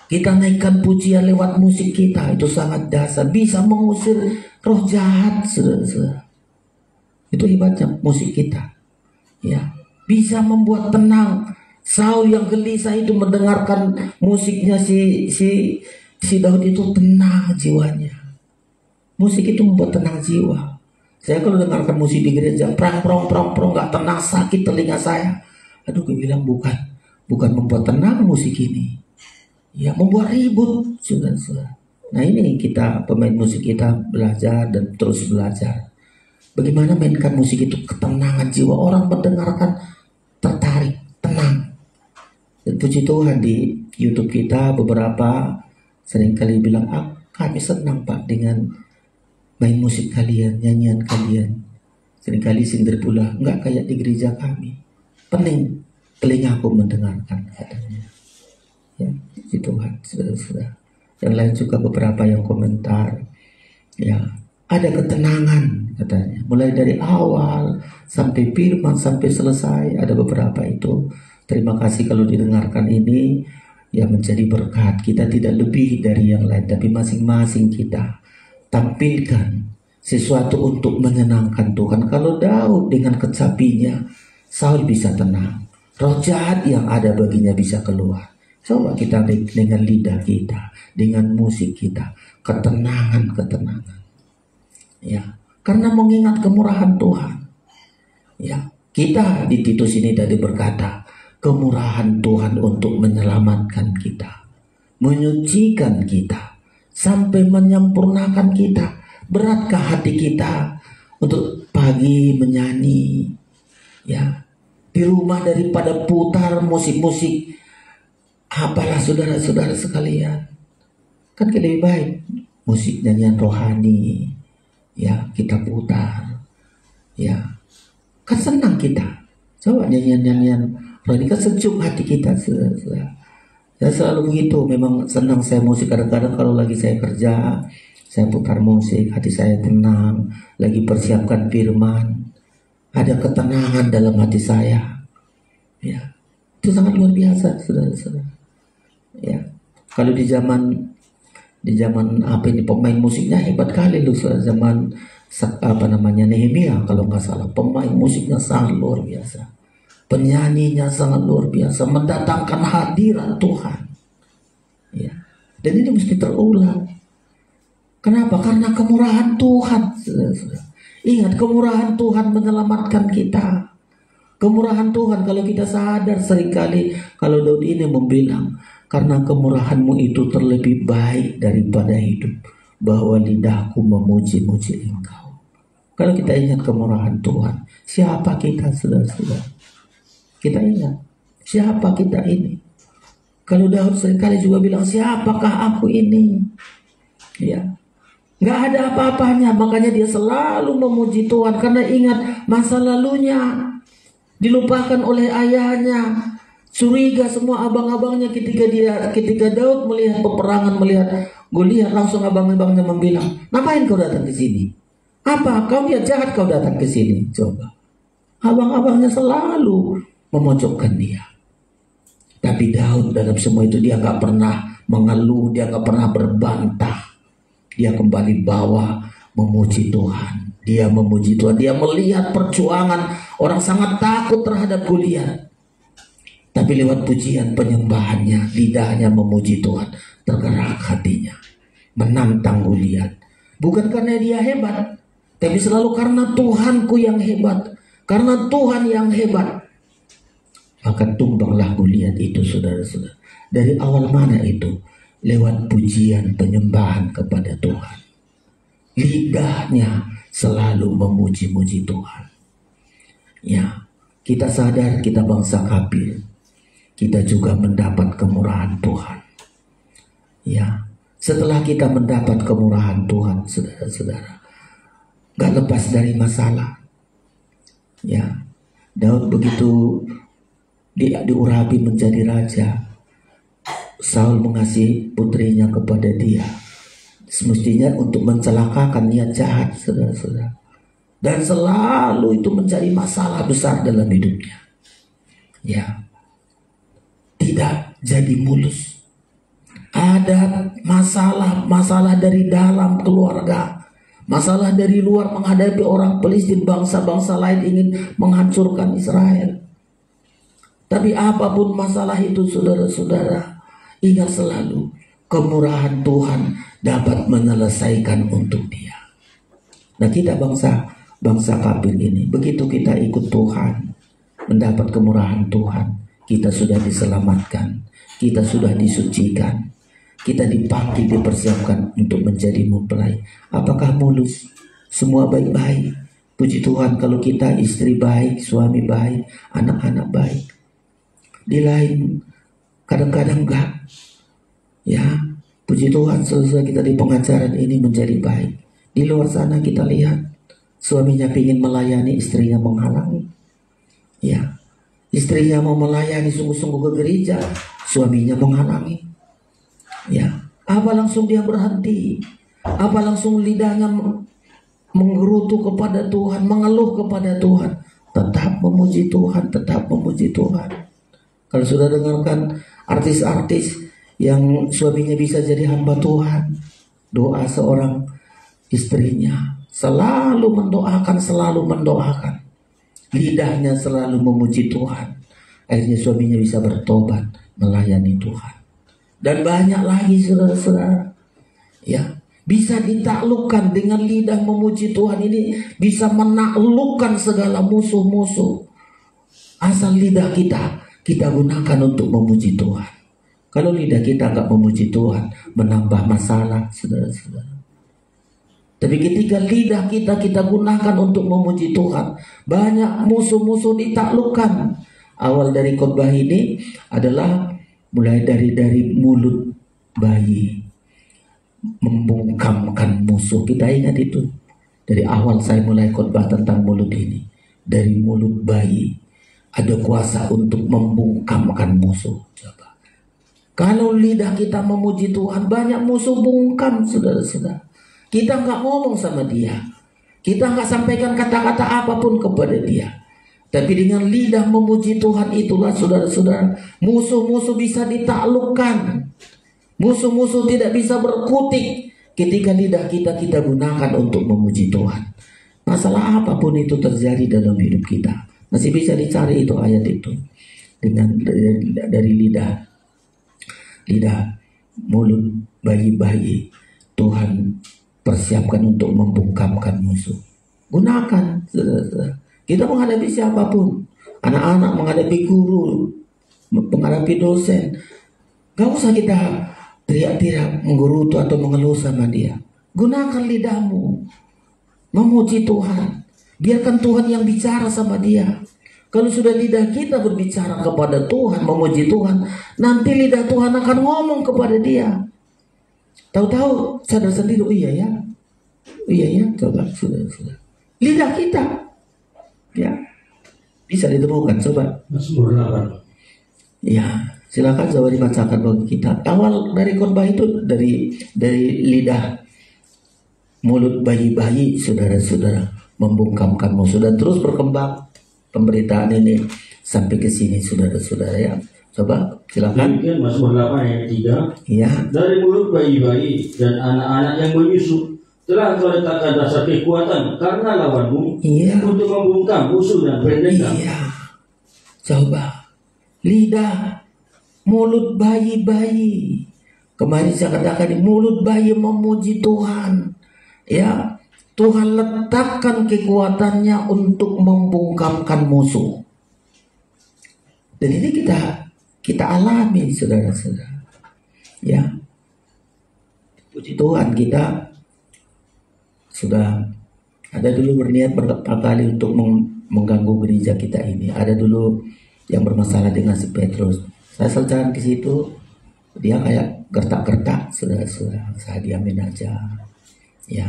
Kita naikkan pujian lewat musik kita, itu sangat dahsyat, bisa mengusir roh jahat, saudara-saudara. Itu hebatnya musik kita. Ya, bisa membuat tenang. Saul yang gelisah itu mendengarkan musiknya si Daud itu tenang jiwanya. Musik itu membuat tenang jiwa. Saya kalau dengarkan musik di gereja, prong nggak tenang, sakit telinga saya. Aduh, gue bilang bukan membuat tenang musik ini. Ya, membuat ribut, saudara-saudara. Nah, ini kita pemain musik kita belajar dan terus belajar. Bagaimana mainkan musik itu ketenangan jiwa, orang mendengarkan tertarik, tenang. Dan puji Tuhan di YouTube kita beberapa seringkali bilang, Kami senang Pak dengan main musik kalian, nyanyian kalian. Seringkali sindir pula, enggak kayak di gereja kami. Pening telingaku mendengarkan, katanya. Ya, puji Tuhan, saudara-saudara. Yang lain juga beberapa yang komentar. Ya, ada ketenangan katanya. Mulai dari awal sampai firman sampai selesai, ada beberapa itu. Terima kasih kalau didengarkan ini, ya menjadi berkat. Kita tidak lebih dari yang lain, tapi masing-masing kita tampilkan sesuatu untuk menyenangkan Tuhan. Kalau Daud dengan kecapinya, Saul bisa tenang. Roh jahat yang ada baginya bisa keluar. Coba kita dengan lidah kita, dengan musik kita, ketenangan. Ya, karena mengingat kemurahan Tuhan. Ya, kita di Titus ini tadi berkata, kemurahan Tuhan untuk menyelamatkan kita, menyucikan kita, sampai menyempurnakan kita. Beratkah hati kita untuk pagi menyanyi, ya, di rumah daripada putar musik-musik, apalah saudara-saudara sekalian, kan lebih baik musik nyanyian rohani, ya kita putar, ya kan senang kita. Coba nyanyian rohani kan sejuk hati kita, saudara. Ya selalu begitu, memang senang saya musik. Kadang-kadang kalau lagi saya kerja, saya putar musik, hati saya tenang, lagi persiapkan firman, ada ketenangan dalam hati saya. Ya, itu sangat luar biasa, saudara-saudara. Ya, kalau di zaman apa ini, pemain musiknya hebat kali loh, zaman Nehemia kalau nggak salah, pemain musiknya sangat luar biasa, penyanyinya sangat luar biasa, mendatangkan hadirat Tuhan. Ya, dan ini mesti terulang. Kenapa? Karena kemurahan Tuhan. Ingat, kemurahan Tuhan menyelamatkan kita. Kemurahan Tuhan, kalau kita sadar seringkali, kalau Daud ini membilang, karena kemurahanmu itu terlebih baik daripada hidup, bahwa lidahku memuji-muji Engkau. Kalau kita ingat kemurahan Tuhan, siapa kita, saudara-saudara? Kita ingat, siapa kita ini? Kalau Daud seringkali juga bilang, siapakah aku ini? Ya, nggak ada apa-apanya, makanya dia selalu memuji Tuhan, karena ingat masa lalunya, dilupakan oleh ayahnya, curiga semua abang-abangnya ketika Daud melihat peperangan, melihat Goliat, langsung abang-abangnya membilang, ngapain kau datang ke sini? Apa kau lihat jahat kau datang ke sini? Coba, abang-abangnya selalu memojokkan dia. Tapi Daud dalam semua itu dia nggak pernah mengeluh, dia nggak pernah berbantah. Dia kembali bawa memuji Tuhan. Dia memuji Tuhan. Dia melihat perjuangan orang sangat takut terhadap Goliat. Tapi lewat pujian penyembahannya, lidahnya memuji Tuhan. Tergerak hatinya. Menantang Goliat. Bukan karena dia hebat, tapi selalu karena Tuhanku yang hebat. Karena Tuhan yang hebat. Maka tumbanglah Goliat itu, saudara-saudara. Dari awal mana itu? Lewat pujian penyembahan kepada Tuhan. Lidahnya selalu memuji-muji Tuhan. Ya, kita sadar kita bangsa kafir. Kita juga mendapat kemurahan Tuhan. Ya, setelah kita mendapat kemurahan Tuhan, saudara-saudara, gak lepas dari masalah. Ya, Daud begitu diurapi menjadi raja, Saul mengasihi putrinya kepada dia, semestinya untuk mencelakakan niat jahat, saudara-saudara. Dan selalu itu menjadi masalah besar dalam hidupnya. Ya, tidak jadi mulus. Ada masalah dari dalam keluarga, masalah dari luar menghadapi orang Palestina, bangsa-bangsa lain ingin menghancurkan Israel. Tapi apapun masalah itu, saudara-saudara, ingat selalu kemurahan Tuhan dapat menyelesaikan untuk dia. Nah, kita bangsa kafir ini, begitu kita ikut Tuhan, mendapat kemurahan Tuhan, kita sudah diselamatkan, kita sudah disucikan, kita dipanggil, dipersiapkan untuk menjadi mempelai. Apakah mulus? Semua baik-baik. Puji Tuhan kalau kita istri baik, suami baik, anak-anak baik. Di lain kadang-kadang enggak. Ya, Puji Tuhan, saudara kita di pengajaran ini menjadi baik. Di luar sana kita lihat suaminya ingin melayani, istrinya menghalangi. Ya, istrinya mau melayani sungguh-sungguh ke gereja, suaminya menghalangi. Ya, apa langsung dia berhenti? Apa langsung lidahnya menggerutu kepada Tuhan, mengeluh kepada Tuhan? Tetap memuji Tuhan, tetap memuji Tuhan. Kalau sudah dengarkan artis-artis yang suaminya bisa jadi hamba Tuhan, doa seorang istrinya selalu mendoakan, lidahnya selalu memuji Tuhan, akhirnya suaminya bisa bertobat, melayani Tuhan. Dan banyak lagi saudara-saudara, ya, bisa ditaklukkan dengan lidah memuji Tuhan ini, bisa menaklukkan segala musuh-musuh. Asal lidah kita gunakan untuk memuji Tuhan. Kalau lidah kita nggak memuji Tuhan, menambah masalah, saudara-saudara. Tapi ketika lidah kita gunakan untuk memuji Tuhan, banyak musuh-musuh ditaklukkan. Awal dari khotbah ini adalah mulai dari mulut bayi membungkamkan musuh. Kita ingat itu. Dari awal saya mulai khotbah tentang mulut ini. Dari mulut bayi ada kuasa untuk membungkamkan musuh. Coba. Kalau lidah kita memuji Tuhan, banyak musuh bungkam, saudara-saudara. Kita nggak ngomong sama dia, kita nggak sampaikan kata-kata apapun kepada dia. Tapi dengan lidah memuji Tuhan itulah, saudara-saudara, musuh-musuh bisa ditaklukkan. Musuh-musuh tidak bisa berkutik ketika lidah kita gunakan untuk memuji Tuhan. Masalah apapun itu terjadi dalam hidup kita, masih bisa dicari itu ayat itu dengan dari lidah mulut bayi-bayi Tuhan persiapkan untuk membungkamkan musuh. Gunakan, saudara-saudara. Kita menghadapi siapapun, anak-anak menghadapi guru, menghadapi dosen, gak usah kita teriak-teriak, menggerutu atau mengeluh sama dia. Gunakan lidahmu memuji Tuhan. Biarkan Tuhan yang bicara sama dia. Kalau sudah lidah kita berbicara kepada Tuhan, memuji Tuhan, nanti lidah Tuhan akan ngomong kepada dia. Tahu-tahu sadar sendiri, oh iya ya, coba sudah. Lidah kita, ya, bisa ditemukan, coba. Mazmur 8. Ya, silakan coba dibacakan bagi kita. Awal dari khotbah itu dari lidah mulut bayi-bayi, saudara-saudara, membungkamkan musuh, dan terus berkembang pemberitaan ini sampai ke sini, saudara-saudara, ya. Coba silakan. Demikian Mazmur 8 ayat 3. Iya. Dari mulut bayi-bayi dan anak-anak yang menyusu telah Engkau letakkan dasar kekuatan karena lawanmu, iya, untuk membungkam musuh dan berdendam. Iya. Coba lidah mulut bayi-bayi. Kemarin saya katakan mulut bayi memuji Tuhan. Ya, Tuhan letakkan kekuatannya untuk membungkamkan musuh. Dan ini kita alami, saudara-saudara. Ya, puji Tuhan, kita sudah ada dulu berniat berapa kali untuk mengganggu gereja kita ini. Ada dulu yang bermasalah dengan si Petrus. Saya jalan ke situ, dia kayak gertak-gertak, saudara-saudara. Saya diamin aja. Ya,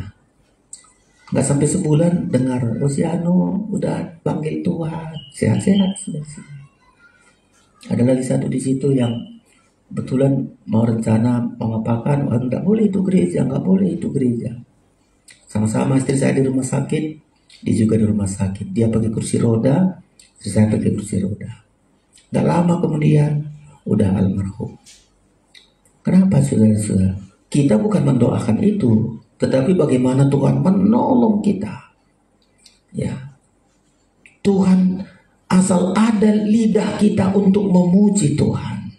nggak sampai sebulan dengar Rosiano udah panggil Tuhan, sehat-sehat, saudara-saudara. Ada lagi satu di situ yang betulan mau rencana pengapakan, nggak boleh itu gereja, nggak boleh itu gereja. Sama-sama istri saya di rumah sakit, dia juga di rumah sakit. Dia pakai kursi roda, istri saya pakai kursi roda. Nggak lama kemudian udah almarhum. Kenapa, saudara-saudara? Kita bukan mendoakan itu, tetapi bagaimana Tuhan menolong kita. Ya, Tuhan asal ada lidah kita untuk memuji Tuhan,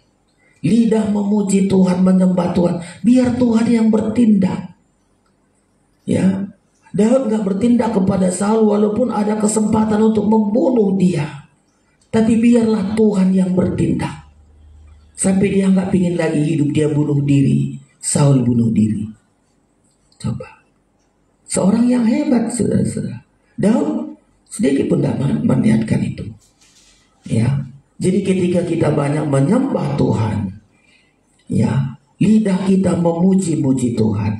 lidah memuji Tuhan, menyembah Tuhan, biar Tuhan yang bertindak. Ya, Daud nggak bertindak kepada Saul walaupun ada kesempatan untuk membunuh dia, tapi biarlah Tuhan yang bertindak. Sampai dia nggak pingin lagi hidup, dia bunuh diri. Saul bunuh diri. Coba, seorang yang hebat, saudara-saudara. Daud sedikit pun tidak meniatkan itu. Ya, jadi ketika kita banyak menyembah Tuhan, ya, lidah kita memuji-muji Tuhan,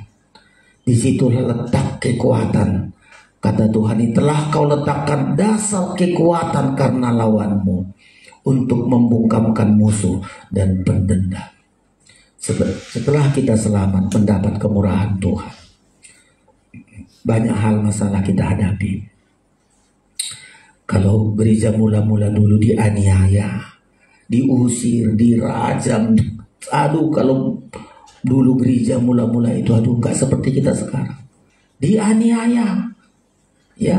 di situ letak kekuatan. Kata Tuhan, ini telah kau letakkan dasar kekuatan karena lawanmu, untuk membungkamkan musuh dan pendendam. Setelah kita selamat mendapat kemurahan Tuhan, banyak hal masalah kita hadapi. Kalau gereja mula-mula dulu dianiaya, diusir, dirajam, aduh, kalau dulu gereja mula-mula itu, aduh, nggak seperti kita sekarang. Dianiaya, ya,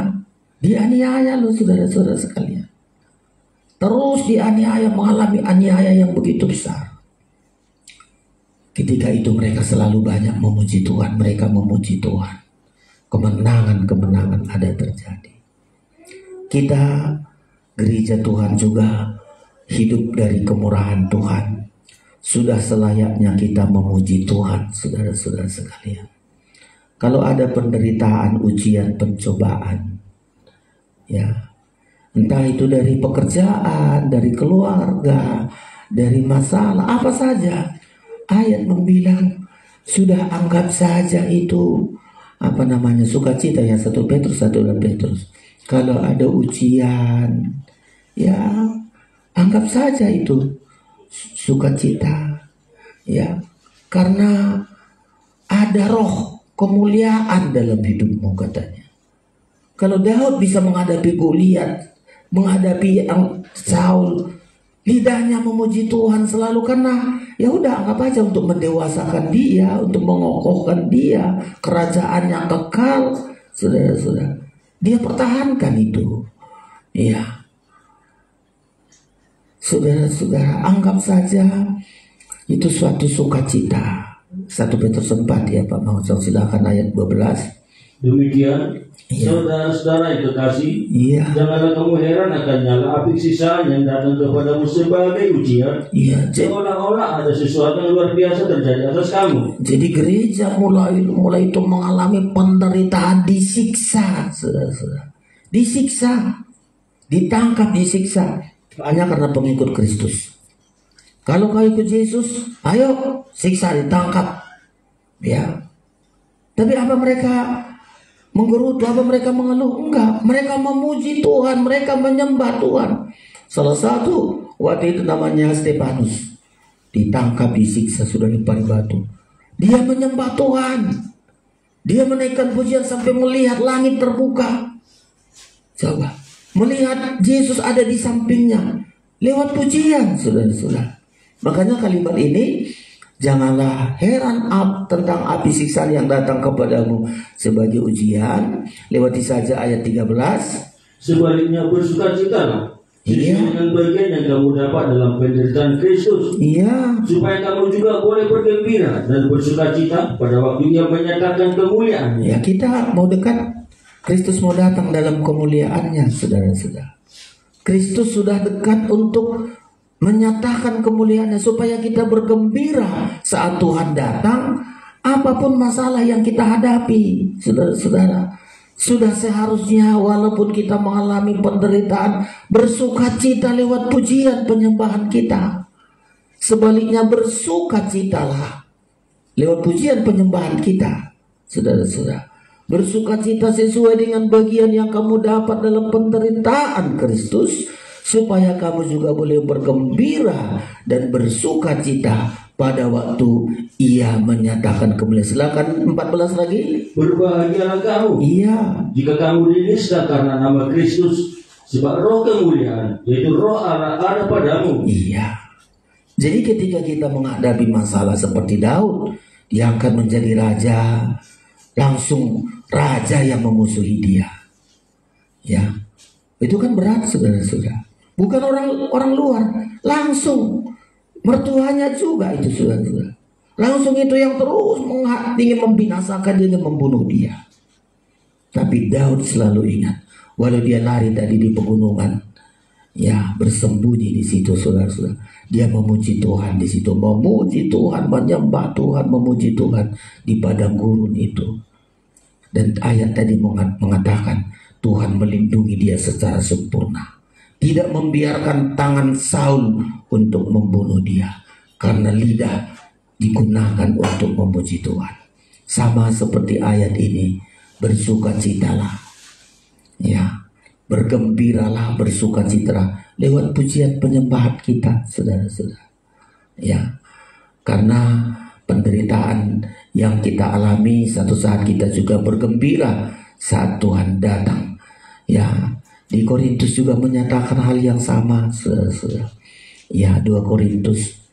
dianiaya loh saudara-saudara sekalian. Terus dianiaya, mengalami aniaya yang begitu besar. Ketika itu mereka selalu banyak memuji Tuhan, mereka memuji Tuhan. Kemenangan-kemenangan ada terjadi. Kita gereja Tuhan juga hidup dari kemurahan Tuhan. Sudah selayaknya kita memuji Tuhan, saudara-saudara sekalian. Kalau ada penderitaan, ujian, pencobaan, ya, entah itu dari pekerjaan, dari keluarga, dari masalah, apa saja, ayat membilang sudah anggap saja itu sukacita, ya, 1 Petrus. Kalau ada ujian, ya, anggap saja itu sukacita, ya, karena ada roh kemuliaan dalam hidupmu, katanya. Kalau Daud bisa menghadapi Goliat, menghadapi Saul, lidahnya memuji Tuhan selalu, karena ya udah anggap aja untuk mendewasakan dia, untuk mengokohkan dia, kerajaan yang kekal, saudara-saudara. Dia pertahankan itu, ya. Saudara-saudara, anggap saja itu suatu sukacita. 1 Petrus 4, ya Pak Mahusau, silakan ayat 12. Demikian, ya, saudara-saudara yang kekasih, ya, janganlah kamu heran akan nyala api siksaan yang datang kepadamu sebagai ujian, ya, seolah-olah ada sesuatu yang luar biasa terjadi atas kamu. Jadi gereja mulai itu mengalami penderitaan, disiksa, saudara-saudara, disiksa, ditangkap, disiksa, hanya karena pengikut Kristus. Kalau kau ikut Yesus, ayo siksa, ditangkap, ya. Tapi apa mereka menggerutu, apa mereka mengeluh? Enggak, mereka memuji Tuhan, mereka menyembah Tuhan. Salah satu waktu itu namanya Stefanus, ditangkap, disiksa, sudah dilempari batu. Dia menyembah Tuhan, dia menaikkan pujian sampai melihat langit terbuka. Coba, melihat Yesus ada di sampingnya lewat pujian, saudara-saudara. Makanya kalimat ini, janganlah heran tentang api siksaan yang datang kepadamu sebagai ujian. Lewati saja ayat 13. Sebaliknya bersukacitalah, iya, dengan bagian yang kamu dapat dalam penderitaan Kristus, iya, supaya kamu juga boleh bergembira dan bersukacita pada waktu Ia menyatakan kemuliaannya. Ya, kita mau dekat, Kristus mau datang dalam kemuliaannya, saudara-saudara. Kristus sudah dekat untuk menyatakan kemuliaannya, supaya kita bergembira saat Tuhan datang. Apapun masalah yang kita hadapi, saudara-saudara, sudah seharusnya walaupun kita mengalami penderitaan, bersukacita lewat pujian penyembahan kita. Sebaliknya bersukacitalah lewat pujian penyembahan kita, saudara-saudara. Bersukacita sesuai dengan bagian yang kamu dapat dalam penderitaan Kristus, supaya kamu juga boleh bergembira dan bersukacita pada waktu Ia menyatakan kemuliaan. Silakan 14 lagi. Berbahagialah kamu, iya, jika kamu dinista karena nama Kristus, sebab roh kemuliaan, yaitu roh Allah ada padamu. Iya. Jadi ketika kita menghadapi masalah seperti Daud, dia akan menjadi raja, langsung raja yang memusuhi dia. Ya, itu kan berat, saudara-saudara. Bukan orang luar, langsung mertuanya juga itu, saudara-saudara. Langsung itu yang terus ingin membinasakan dia, ingin membunuh dia. Tapi Daud selalu ingat, walau dia lari tadi di pegunungan, ya, bersembunyi di situ, saudara-saudara, dia memuji Tuhan di situ, memuji Tuhan, menyembah Tuhan, memuji Tuhan di padang gurun itu. Dan ayat tadi mengatakan Tuhan melindungi dia secara sempurna, tidak membiarkan tangan Saul untuk membunuh dia, karena lidah digunakan untuk memuji Tuhan. Sama seperti ayat ini, bersukacitalah, ya, bergembiralah, bersukacitalah lewat pujian penyembahan kita, saudara-saudara. Ya, karena penderitaan yang kita alami, satu saat kita juga bergembira saat Tuhan datang. Ya, di Korintus juga menyatakan hal yang sama, saudara-saudara. Ya, 2 Korintus.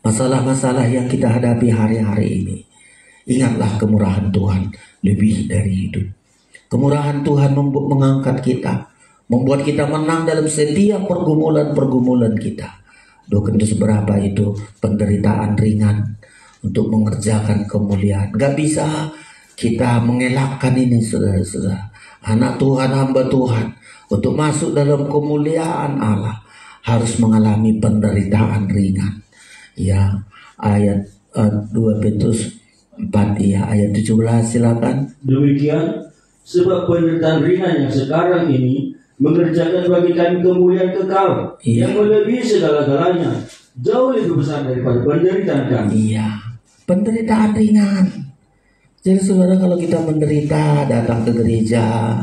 Masalah-masalah yang kita hadapi hari-hari ini, ingatlah kemurahan Tuhan lebih dari hidup. Kemurahan Tuhan mengangkat kita, membuat kita menang dalam setiap pergumulan-pergumulan kita. 2 Korintus berapa itu? Penderitaan ringan untuk mengerjakan kemuliaan. Gak bisa kita mengelakkan ini, saudara-saudara. Anak Tuhan, hamba Tuhan, untuk masuk dalam kemuliaan Allah harus mengalami penderitaan ringan. Ya, ayat 2 Petrus 4, ya, ayat 17, silakan. Demikian, sebab penderitaan ringan yang sekarang ini mengerjakan bagi kami kemuliaan kekal, yang melebihi segala-galanya, jauh lebih besar daripada penderitaan kami. Iya, penderitaan ringan. Jadi saudara, kalau kita menderita datang ke gereja,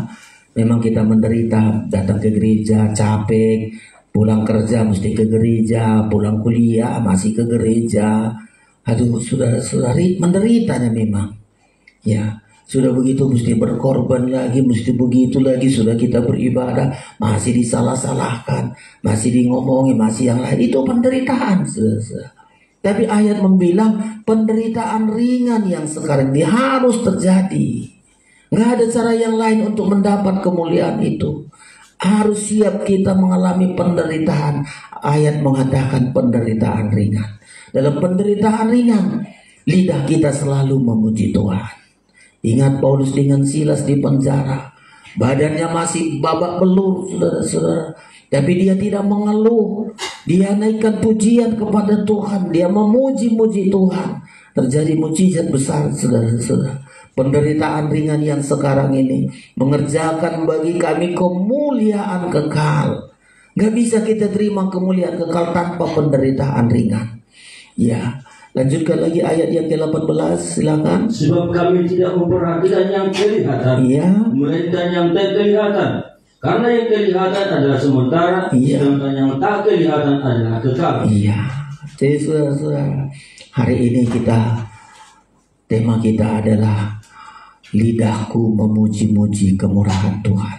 memang kita menderita datang ke gereja, capek, pulang kerja mesti ke gereja, pulang kuliah masih ke gereja. Aduh, saudara-saudara, menderitanya memang. Ya, sudah begitu mesti berkorban lagi, mesti begitu lagi, sudah kita beribadah masih disalah-salahkan, masih ngomongin, masih yang lain. Itu penderitaan, saudara-saudara. Tapi ayat membilang penderitaan ringan yang sekarang ini harus terjadi. Nggak ada cara yang lain untuk mendapat kemuliaan itu. Harus siap kita mengalami penderitaan. Ayat mengatakan penderitaan ringan. Dalam penderitaan ringan, lidah kita selalu memuji Tuhan. Ingat Paulus dengan Silas di penjara. Badannya masih babak belur, saudara-saudara. Tapi dia tidak mengeluh. Dia naikkan pujian kepada Tuhan. Dia memuji-muji Tuhan. Terjadi mujizat besar, saudara-saudara. Penderitaan ringan yang sekarang ini mengerjakan bagi kami kemuliaan kekal. Gak bisa kita terima kemuliaan kekal tanpa penderitaan ringan. Ya, lanjutkan lagi ayat yang ke-18, silakan. Sebab kami tidak memperhatikan yang kelihatan, ya, melainkan yang tak kelihatan. Karena yang kelihatan adalah sementara, sedangkan yang tak kelihatan adalah kekal. Iya. Jadi saudara-saudara, hari ini tema kita adalah lidahku memuji-muji kemurahan Tuhan.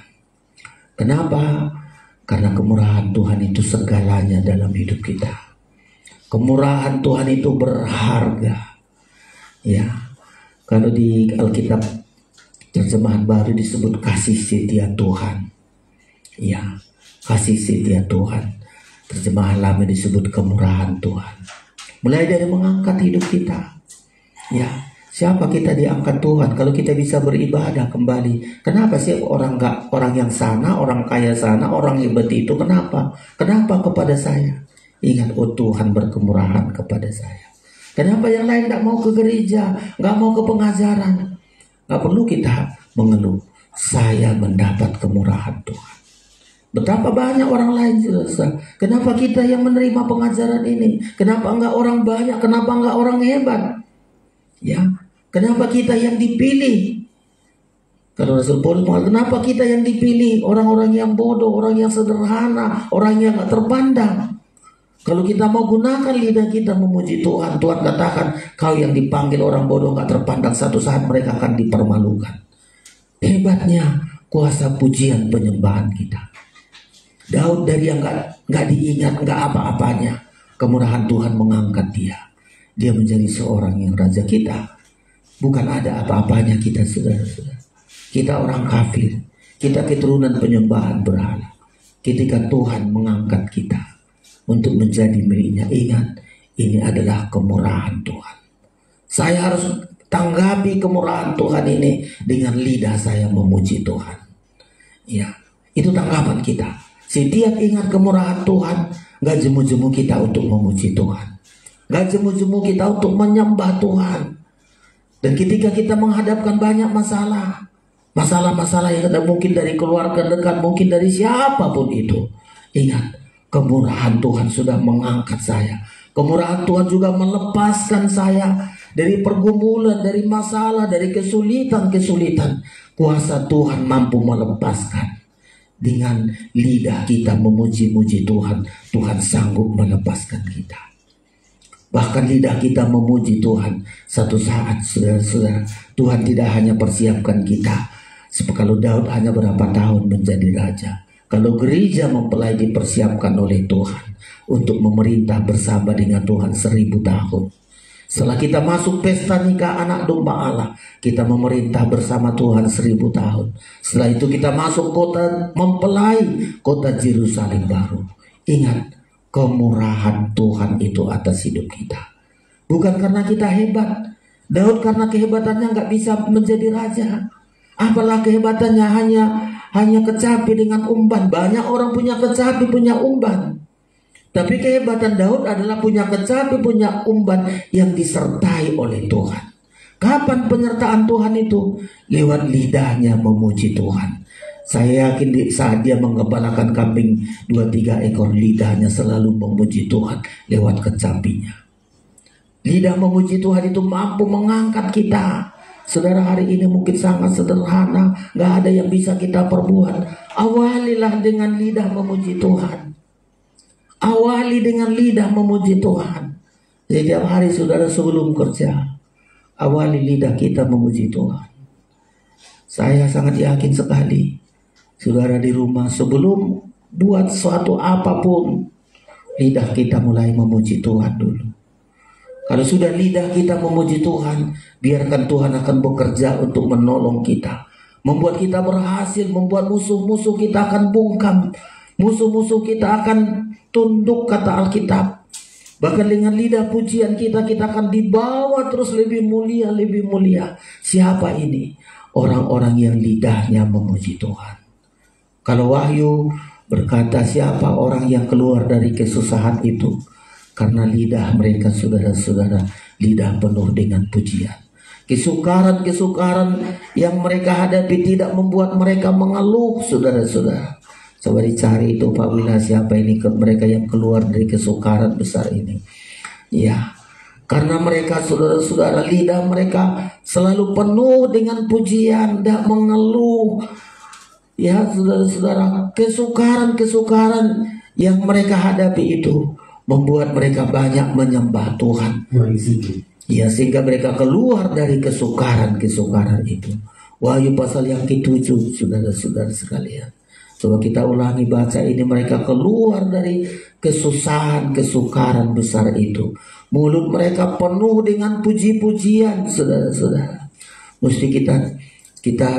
Kenapa? Karena kemurahan Tuhan itu segalanya dalam hidup kita. Kemurahan Tuhan itu berharga. Ya, kalau di Alkitab terjemahan baru disebut kasih setia Tuhan. Ya, kasih setia Tuhan. Terjemahan lama disebut kemurahan Tuhan. Mulai dari mengangkat hidup kita. Ya, siapa kita diangkat Tuhan kalau kita bisa beribadah kembali? Kenapa sih orang yang sana, orang kaya sana, orang hebat itu kenapa? Kenapa kepada saya? Ingat, oh Tuhan berkemurahan kepada saya. Kenapa yang lain gak mau ke gereja, gak mau ke pengajaran? Gak perlu kita mengeluh. Saya mendapat kemurahan Tuhan. Betapa banyak orang lain, saudara. Kenapa kita yang menerima pengajaran ini? Kenapa enggak orang banyak? Kenapa enggak orang hebat? Ya, kenapa kita yang dipilih? Kalau Rasul Paulus mengatakan, kenapa kita yang dipilih? Orang-orang yang bodoh, orang yang sederhana, orang yang gak terpandang. Kalau kita mau gunakan lidah kita memuji Tuhan, Tuhan katakan, kau yang dipanggil orang bodoh gak terpandang, satu saat mereka akan dipermalukan. Hebatnya kuasa pujian penyembahan kita. Daud dari yang gak diingat, gak apa-apanya, kemurahan Tuhan mengangkat dia. Dia menjadi seorang yang raja kita. Bukan ada apa-apanya kita, saudara-saudara. Kita orang kafir. Kita keturunan penyembahan berhala. Ketika Tuhan mengangkat kita untuk menjadi miliknya, ingat, ini adalah kemurahan Tuhan. Saya harus tanggapi kemurahan Tuhan ini dengan lidah saya memuji Tuhan. Ya, itu tanggapan kita. Setiap ingat kemurahan Tuhan, gak jemu-jemu kita untuk memuji Tuhan. Gak jemu-jemu kita untuk menyembah Tuhan. Dan ketika kita menghadapkan banyak masalah-masalah yang ada, mungkin dari keluarga dekat, mungkin dari siapapun itu, ingat, kemurahan Tuhan sudah mengangkat saya. Kemurahan Tuhan juga melepaskan saya dari pergumulan, dari masalah, dari kesulitan-kesulitan. Kuasa Tuhan mampu melepaskan. Dengan lidah kita memuji-muji Tuhan, Tuhan sanggup melepaskan kita. Bahkan lidah kita memuji Tuhan, satu saat saudara-saudara, Tuhan tidak hanya persiapkan kita. Sebab kalau Daud hanya berapa tahun menjadi raja, kalau gereja mempelai dipersiapkan oleh Tuhan untuk memerintah bersama dengan Tuhan 1000 tahun. Setelah kita masuk pesta nikah anak domba Allah, kita memerintah bersama Tuhan 1000 tahun. Setelah itu kita masuk kota mempelai, kota Yerusalem baru. Ingat, kemurahan Tuhan itu atas hidup kita. Bukan karena kita hebat. Daud karena kehebatannya nggak bisa menjadi raja. Apalah kehebatannya hanya kecapi dengan umban. Banyak orang punya kecapi, punya umban. Tapi kehebatan Daud adalah punya kecapi, punya umban yang disertai oleh Tuhan. Kapan penyertaan Tuhan itu? Lewat lidahnya memuji Tuhan. Saya yakin saat dia mengembalakan kambing 2-3 ekor, lidahnya selalu memuji Tuhan lewat kecapinya. Lidah memuji Tuhan itu mampu mengangkat kita. Saudara, hari ini mungkin sangat sederhana, gak ada yang bisa kita perbuat. Awalilah dengan lidah memuji Tuhan. Awali dengan lidah memuji Tuhan. Setiap hari saudara sebelum kerja, awali lidah kita memuji Tuhan. Saya sangat yakin sekali, saudara di rumah sebelum buat suatu apapun, lidah kita mulai memuji Tuhan dulu. Kalau sudah lidah kita memuji Tuhan, biarkan Tuhan akan bekerja untuk menolong kita, membuat kita berhasil, membuat musuh-musuh kita akan bungkam, musuh-musuh kita akan tunduk, kata Alkitab. Bahkan dengan lidah pujian kita akan dibawa terus lebih mulia, lebih mulia. Siapa ini? Orang-orang yang lidahnya memuji Tuhan. Kalau Wahyu berkata, siapa orang yang keluar dari kesusahan itu? Karena lidah mereka, saudara-saudara, lidah penuh dengan pujian. Kesukaran-kesukaran yang mereka hadapi tidak membuat mereka mengeluh, saudara-saudara. Coba dicari itu Pak Wila, siapa ini mereka yang keluar dari kesukaran besar ini. Ya, karena mereka, saudara-saudara, lidah mereka selalu penuh dengan pujian, tidak mengeluh. Ya, saudara-saudara, kesukaran-kesukaran yang mereka hadapi itu membuat mereka banyak menyembah Tuhan. Ya, sehingga mereka keluar dari kesukaran-kesukaran itu. Wahyu pasal yang ke-7, saudara-saudara sekalian. Coba kita ulangi baca ini, mereka keluar dari kesusahan, kesukaran besar itu. Mulut mereka penuh dengan puji-pujian, saudara-saudara. Mesti kita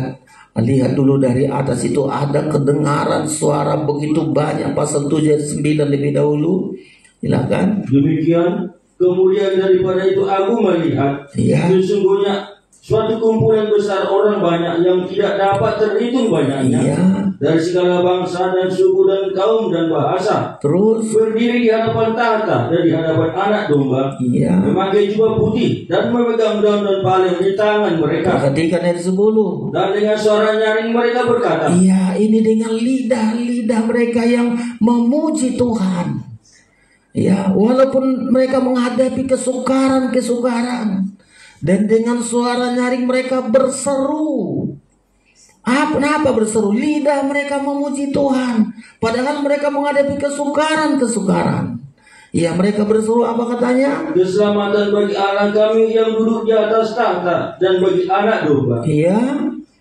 lihat dulu dari atas itu, ada kedengaran suara begitu banyak. Pasal 7 ayat 9 lebih dahulu. Silakan. Demikian, kemudian daripada itu aku melihat, sesungguhnya suatu kumpulan besar orang banyak yang tidak dapat terhitung banyaknya, dari segala bangsa dan suku dan kaum dan bahasa. Terus berdiri di hadapan tahta dan di hadapan anak domba, memakai jubah putih dan memegang daun dan paling di tangan mereka. Perhatikan ayat 10. Dan dengan suara nyaring mereka berkata, ini dengan lidah-lidah mereka yang memuji Tuhan. Ya, walaupun mereka menghadapi kesukaran-kesukaran, dan dengan suara nyaring mereka berseru. Kenapa berseru? Lidah mereka memuji Tuhan, padahal mereka menghadapi kesukaran-kesukaran. Ya, mereka berseru, apa katanya? Keselamatan bagi Allah kami yang duduk di atas tahta dan bagi anak domba.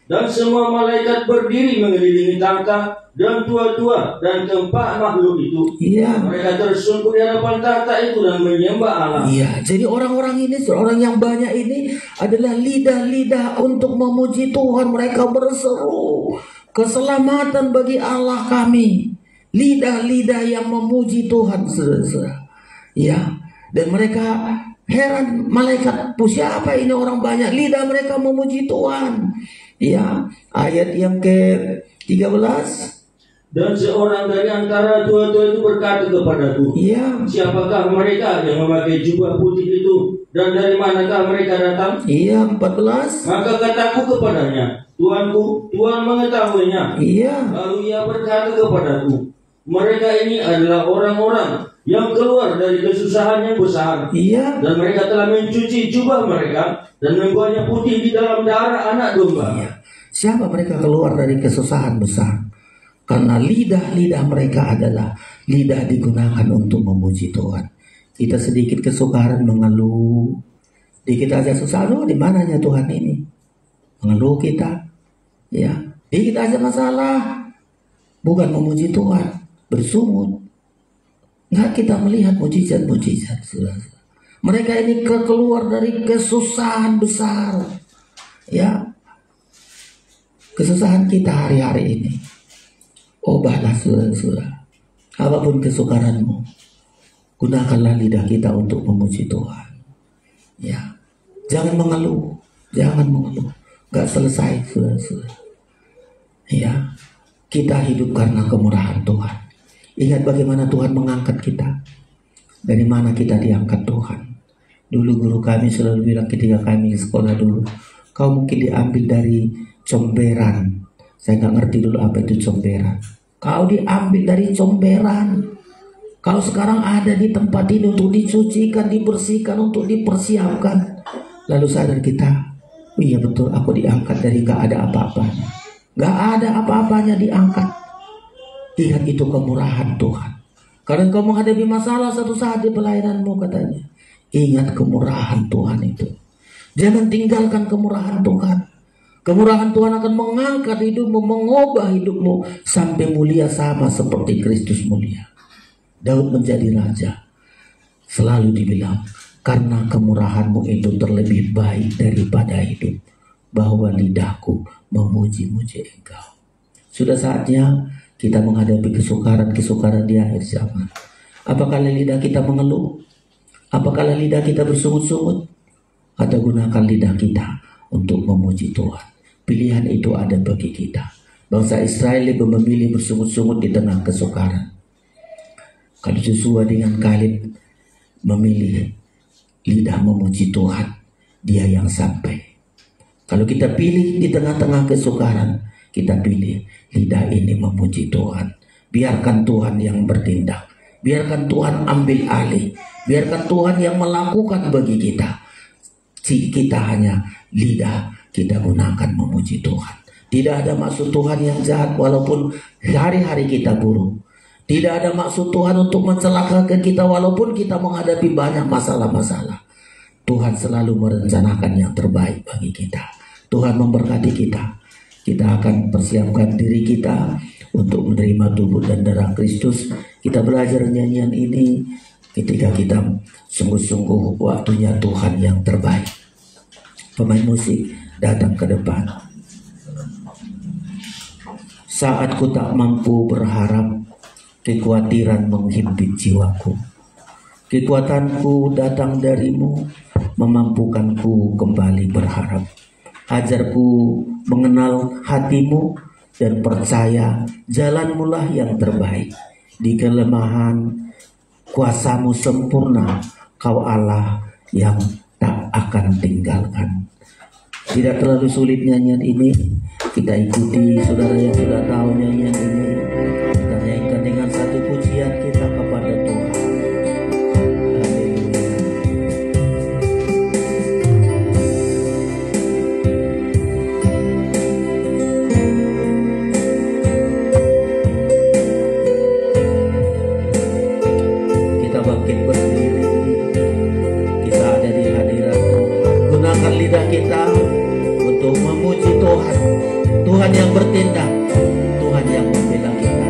Dan semua malaikat berdiri mengelilingi tahta dan tua-tua dan keempat makhluk itu. Mereka tersungkur di hadapan tahta itu dan menyembah Allah. Jadi orang-orang ini, orang yang banyak ini adalah lidah-lidah untuk memuji Tuhan. Mereka berseru, keselamatan bagi Allah kami. Lidah-lidah yang memuji Tuhan, saudara-saudara. Dan mereka heran, malaikat, siapa ini orang banyak? Lidah mereka memuji Tuhan. Ayat yang ke-13. Dan seorang dari antara tua-tua itu berkata kepadaku, siapakah mereka yang memakai jubah putih itu, dan dari manakah mereka datang? 14. Maka kataku kepadanya, Tuanku, Tuhan mengetahuinya. Iya. Lalu ia berkata kepadaku, Mereka ini adalah orang-orang yang keluar dari kesusahan yang besar. Iya. Dan mereka telah mencuci jubah mereka dan membuatnya putih di dalam darah anak domba. Iya. Siapa mereka keluar dari kesusahan besar? Karena lidah-lidah mereka adalah lidah digunakan untuk memuji Tuhan. Kita sedikit kesukaran mengeluh, dikit aja susah, di mananya Tuhan ini? Mengeluh kita, ya. Dikit aja masalah, bukan memuji Tuhan, bersungut. Nggak kita melihat mujizat-mujizat. Mereka ini keluar dari kesusahan besar, ya. Kesusahan kita hari-hari ini, obahlah saudara-saudara. Apapun kesukaranmu, gunakanlah lidah kita untuk memuji Tuhan. Ya, jangan mengeluh, Gak selesai, saudara-saudara. Ya, kita hidup karena kemurahan Tuhan. Ingat bagaimana Tuhan mengangkat kita. Dari mana kita diangkat Tuhan. Dulu guru kami selalu bilang ketika kami sekolah dulu, kau mungkin diambil dari comberan. Saya nggak ngerti dulu apa itu comberan. Kau diambil dari comberan. Kau sekarang ada di tempat ini untuk dicucikan, dibersihkan, untuk dipersiapkan. Lalu sadar kita, oh iya betul, aku diangkat dari gak ada apa-apanya. Gak ada apa-apanya diangkat. Ingat itu kemurahan Tuhan. Karena kau menghadapi masalah satu saat di pelayananmu katanya. Ingat kemurahan Tuhan itu. Jangan tinggalkan kemurahan Tuhan. Kemurahan Tuhan akan mengangkat hidupmu, mengubah hidupmu sampai mulia sama seperti Kristus mulia. Daud menjadi raja. Selalu dibilang, karena kemurahanmu itu terlebih baik daripada hidup, bahwa lidahku memuji-muji Engkau. Sudah saatnya kita menghadapi kesukaran-kesukaran di akhir zaman. Apakah lidah kita mengeluh? Apakah lidah kita bersungut-sungut? Atau gunakan lidah kita untuk memuji Tuhan? Pilihan itu ada bagi kita. Bangsa Israel memilih bersungut-sungut di tengah kesukaran. Kalau Joshua dengan Kaleb memilih lidah memuji Tuhan, dia yang sampai. Kalau kita pilih di tengah-tengah kesukaran, kita pilih lidah ini memuji Tuhan. Biarkan Tuhan yang bertindak. Biarkan Tuhan ambil alih. Biarkan Tuhan yang melakukan bagi kita. Kita hanya lidah kita gunakan memuji Tuhan. Tidak ada maksud Tuhan yang jahat walaupun hari-hari kita buruk. Tidak ada maksud Tuhan untuk mencelakakan kita walaupun kita menghadapi banyak masalah-masalah. Tuhan selalu merencanakan yang terbaik bagi kita. Tuhan memberkati kita. Kita akan persiapkan diri kita untuk menerima tubuh dan darah Kristus. Kita belajar nyanyian ini ketika kita sungguh-sungguh waktunya Tuhan yang terbaik. Pemain musik datang ke depan. Saat ku tak mampu berharap, kekhawatiran menghimpit jiwaku. Kekuatanku datang darimu, memampukanku kembali berharap. Ajarku mengenal hatimu dan percaya jalanmulah yang terbaik. Di kelemahan kuasamu sempurna, kau Allah yang tak akan tinggalkan. Tidak terlalu sulit nyanyian ini. Kita ikuti saudara yang sudah tahu nyanyian ini. Kita nyanyikan dengan satu pujian kita kepada Tuhan. Kita bangkit berdiri. Kita ada di hadirat Tuhan. Gunakan lidah kita untuk memuji Tuhan. Tuhan yang bertindak, Tuhan yang membela kita.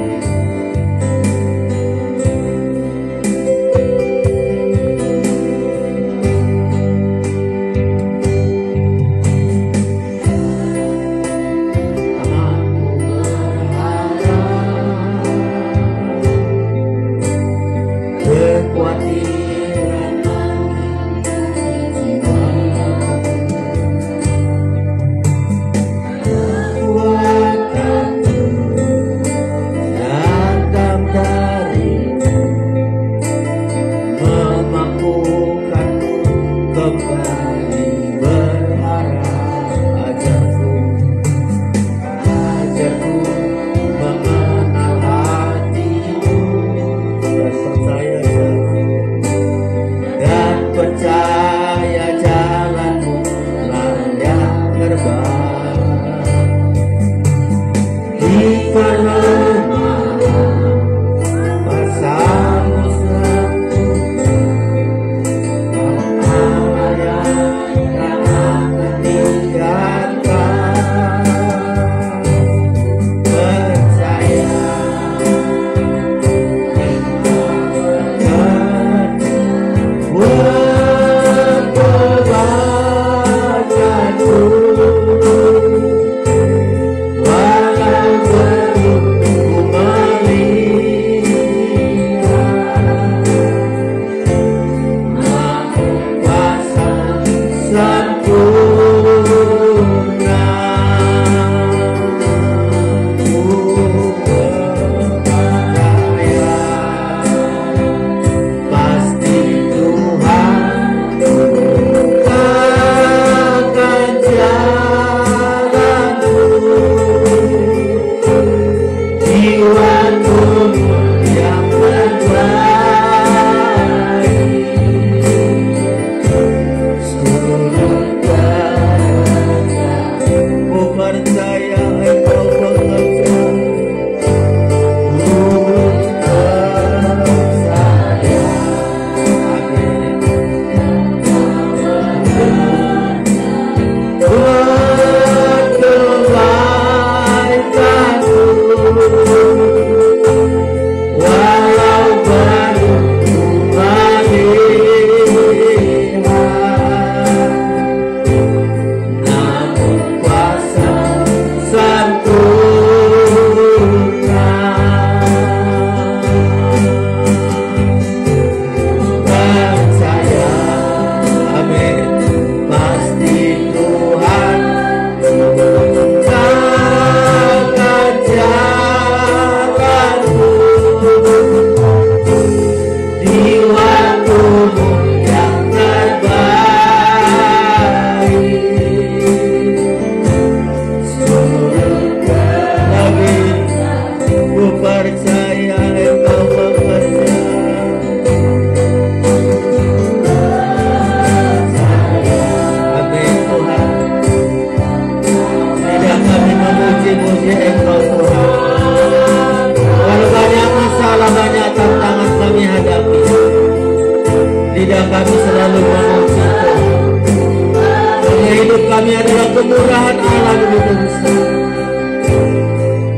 kami adalah kemurahan Allah begitu besar.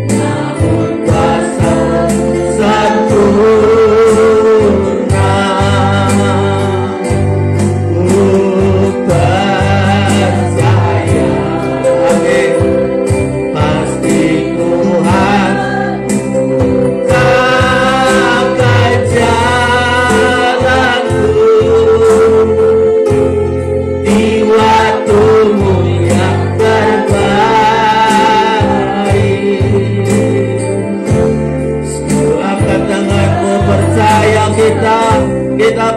Namun kuasa sempurna, ku percaya, amin, pasti Tuhan akan jalanku di waktumu yang terbaik. Angkat tanganmu, percaya kita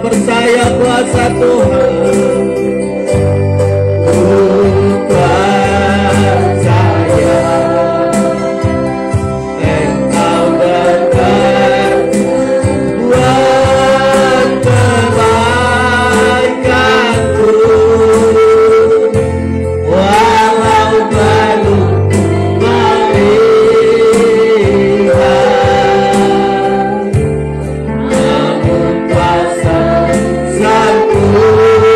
percaya kuasa Tuhan. Ku percaya Engkau berbuat kebaikanku, walau belum melihat, namun kuasa sempurna.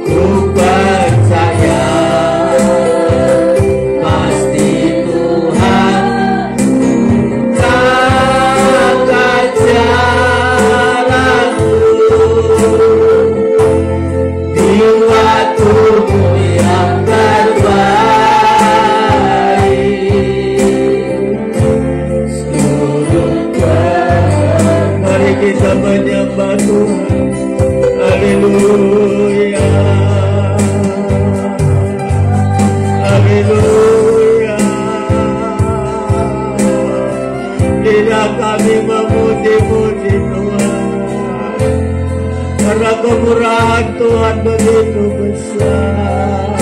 Ku percaya pasti Tuhan akan jalanku di waktumu yang terbaik. Seluruh mari kita menyembah Tuhan. Haleluya, haleluya. Bila kami memuji-muji Tuhan, karena kemurahan Tuhan begitu besar.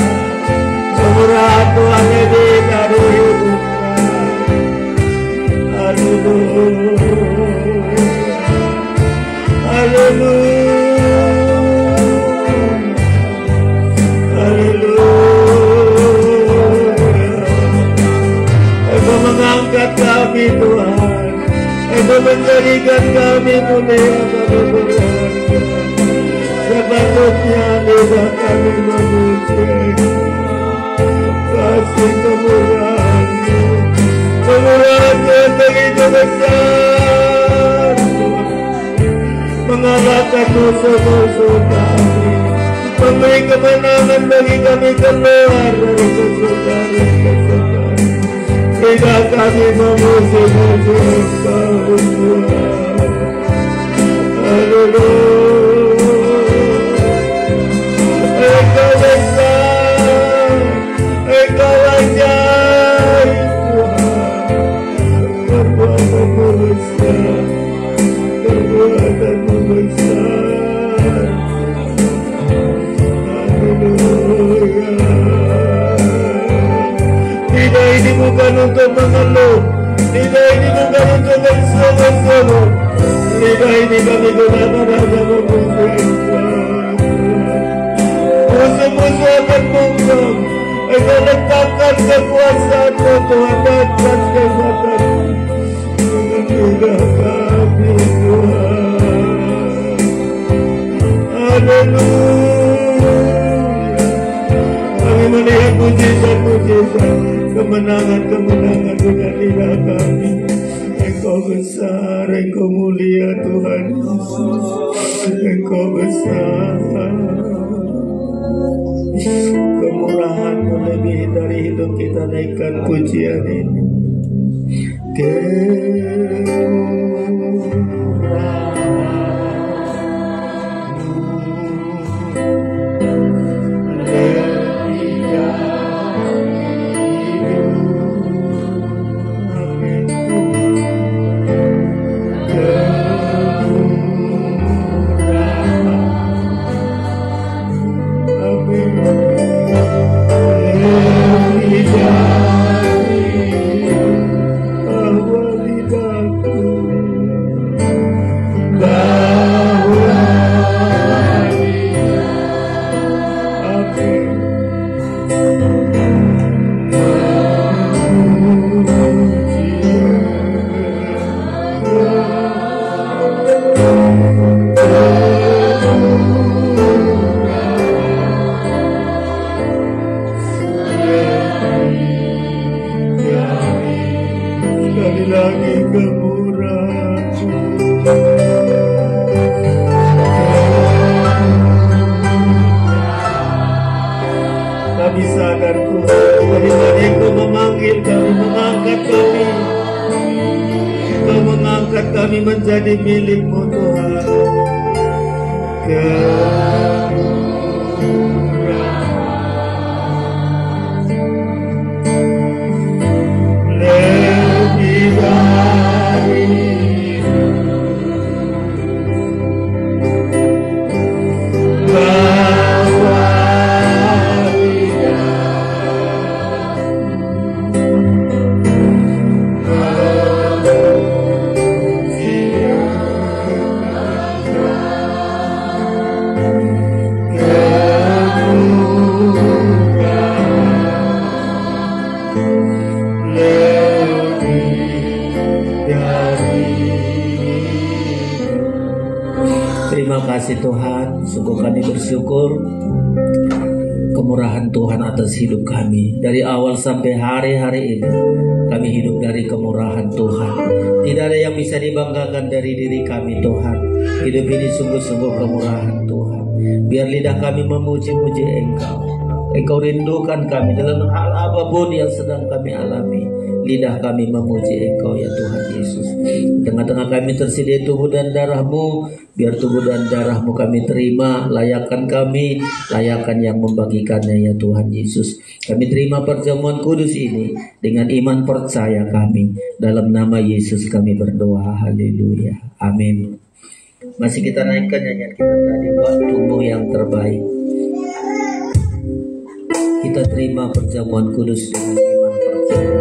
Kemurahan Tuhan lebih dari hidup kami. Haleluya, haleluya, haleluya. Engkau mengangkat kami Tuhan, Engkau menjadikan kami mulia, kami berharga. Sepatutnya bila kami memuji kasih kemurahan-Mu, kemurahan-Mu yang begitu besar, mengalahkan musuh-musuh kami, memberi kemenangan bagi kami keluar dari kesukaran-kesukaran. Bila kami memuji-muji Engkau Tuhan. Haleluya, Engkau besar, Engkau ajaib Tuhan. Perbuatanmu besar, perbuatanmu besar. Haleluya. Tidak, ini bukan untuk mengeluh, tidak, ini bukan untuk bersorak-sorak. Tidak, ini kami gunakan hanya memuji Engkau. Musuh-musuh akan bungkam, Engkau letakkan kekuasaan-Mu Tuhan atas kekuatan dengan lidah kami Tuhan. Haleluya. Kami melihat mujizat-mujizat, kemenangan-kemenangan dengan lidah kami. Engkau besar, Engkau mulia Tuhan Yesus. Engkau besar. Kemurahan-Mu lebih dari hidup kita, naikkan pujian ini. Awal lidahku menjadi milik-Mu Tuhan. Lebih dari Terima kasih Tuhan, sungguh kami bersyukur kemurahan Tuhan atas hidup kami. Dari awal sampai hari-hari ini kami hidup dari kemurahan Tuhan. Tidak ada yang bisa dibanggakan dari diri kami Tuhan. Hidup ini sungguh-sungguh kemurahan Tuhan. Biar lidah kami memuji-muji Engkau. Engkau rindukan kami dalam hal apapun yang sedang kami alami. Lidah kami memuji Engkau ya Tuhan Yesus. Di tengah-tengah kami tersedia tubuh dan darah-Mu. Biar tubuh dan darah-Mu kami terima. Layakkan kami, layakkan yang membagikannya ya Tuhan Yesus. Kami terima perjamuan kudus ini dengan iman percaya kami. Dalam nama Yesus kami berdoa. Haleluya. Amin. Masih kita naikkan nyanyian kita tadi, waktumu yang terbaik. Kita terima perjamuan kudus dengan iman percaya.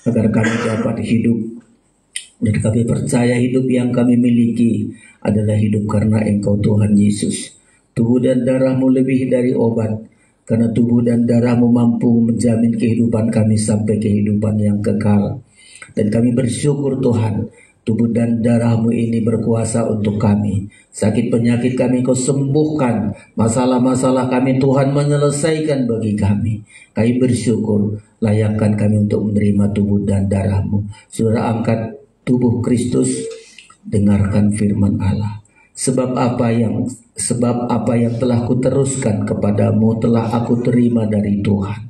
Agar kami dapat hidup. Dan kami percaya hidup yang kami miliki adalah hidup karena Engkau Tuhan Yesus. Tubuh dan darah-Mu lebih dari obat. Karena tubuh dan darah-Mu mampu menjamin kehidupan kami sampai kehidupan yang kekal. Dan kami bersyukur Tuhan, tubuh dan darah-Mu ini berkuasa untuk kami. Sakit penyakit kami Kau sembuhkan. Masalah-masalah kami Tuhan menyelesaikan bagi kami. Kami bersyukur, layakkan kami untuk menerima tubuh dan darah-Mu. Saudara, angkat tubuh Kristus, dengarkan firman Allah. Sebab apa yang telah kuteruskan kepadamu telah aku terima dari Tuhan.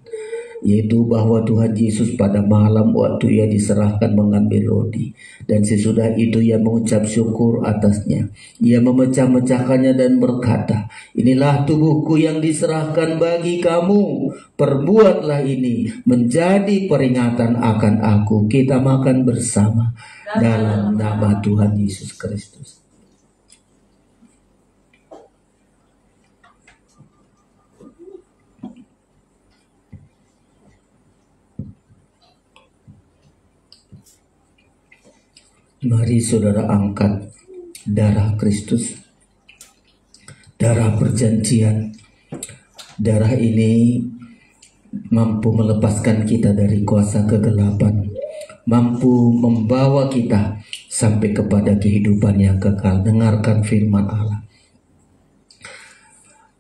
yaitu bahwa Tuhan Yesus pada malam waktu ia diserahkan mengambil roti, dan sesudah itu ia mengucap syukur atasnya. Ia memecah-mecahkannya dan berkata, inilah tubuhku yang diserahkan bagi kamu, perbuatlah ini menjadi peringatan akan aku. Kita makan bersama dalam nama Tuhan Yesus Kristus. Mari saudara angkat darah Kristus, darah perjanjian. Darah ini mampu melepaskan kita dari kuasa kegelapan, mampu membawa kita sampai kepada kehidupan yang kekal. Dengarkan firman Allah.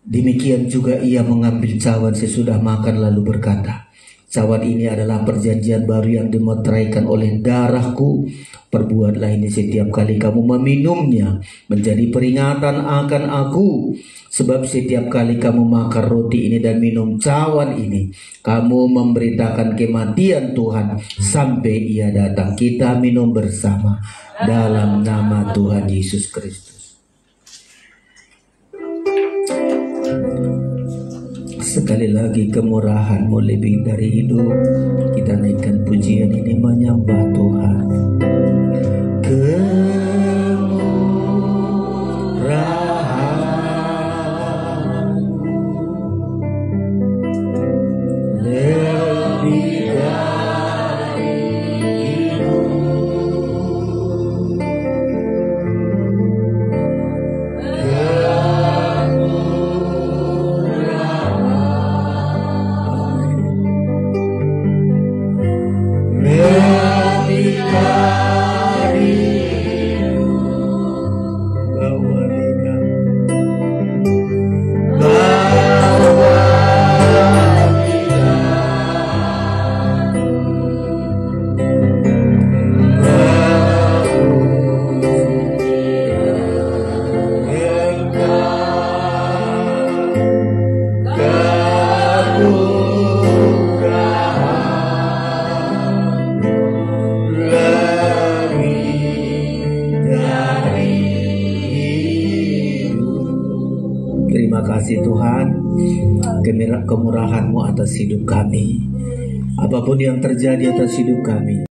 Demikian juga ia mengambil cawan sesudah makan lalu berkata, cawan ini adalah perjanjian baru yang dimeteraikan oleh darahku. Perbuatlah ini setiap kali kamu meminumnya menjadi peringatan akan aku. Sebab setiap kali kamu makan roti ini dan minum cawan ini, kamu memberitakan kematian Tuhan sampai ia datang. Kita minum bersama dalam nama Tuhan Yesus Kristus. Sekali lagi, kemurahan-Mu lebih dari hidup. Kita naikkan pujian ini menyembah Tuhan. Kemurahan lebih dari Tuhan, kemurahan-Mu atas hidup kami. Apapun yang terjadi atas hidup kami,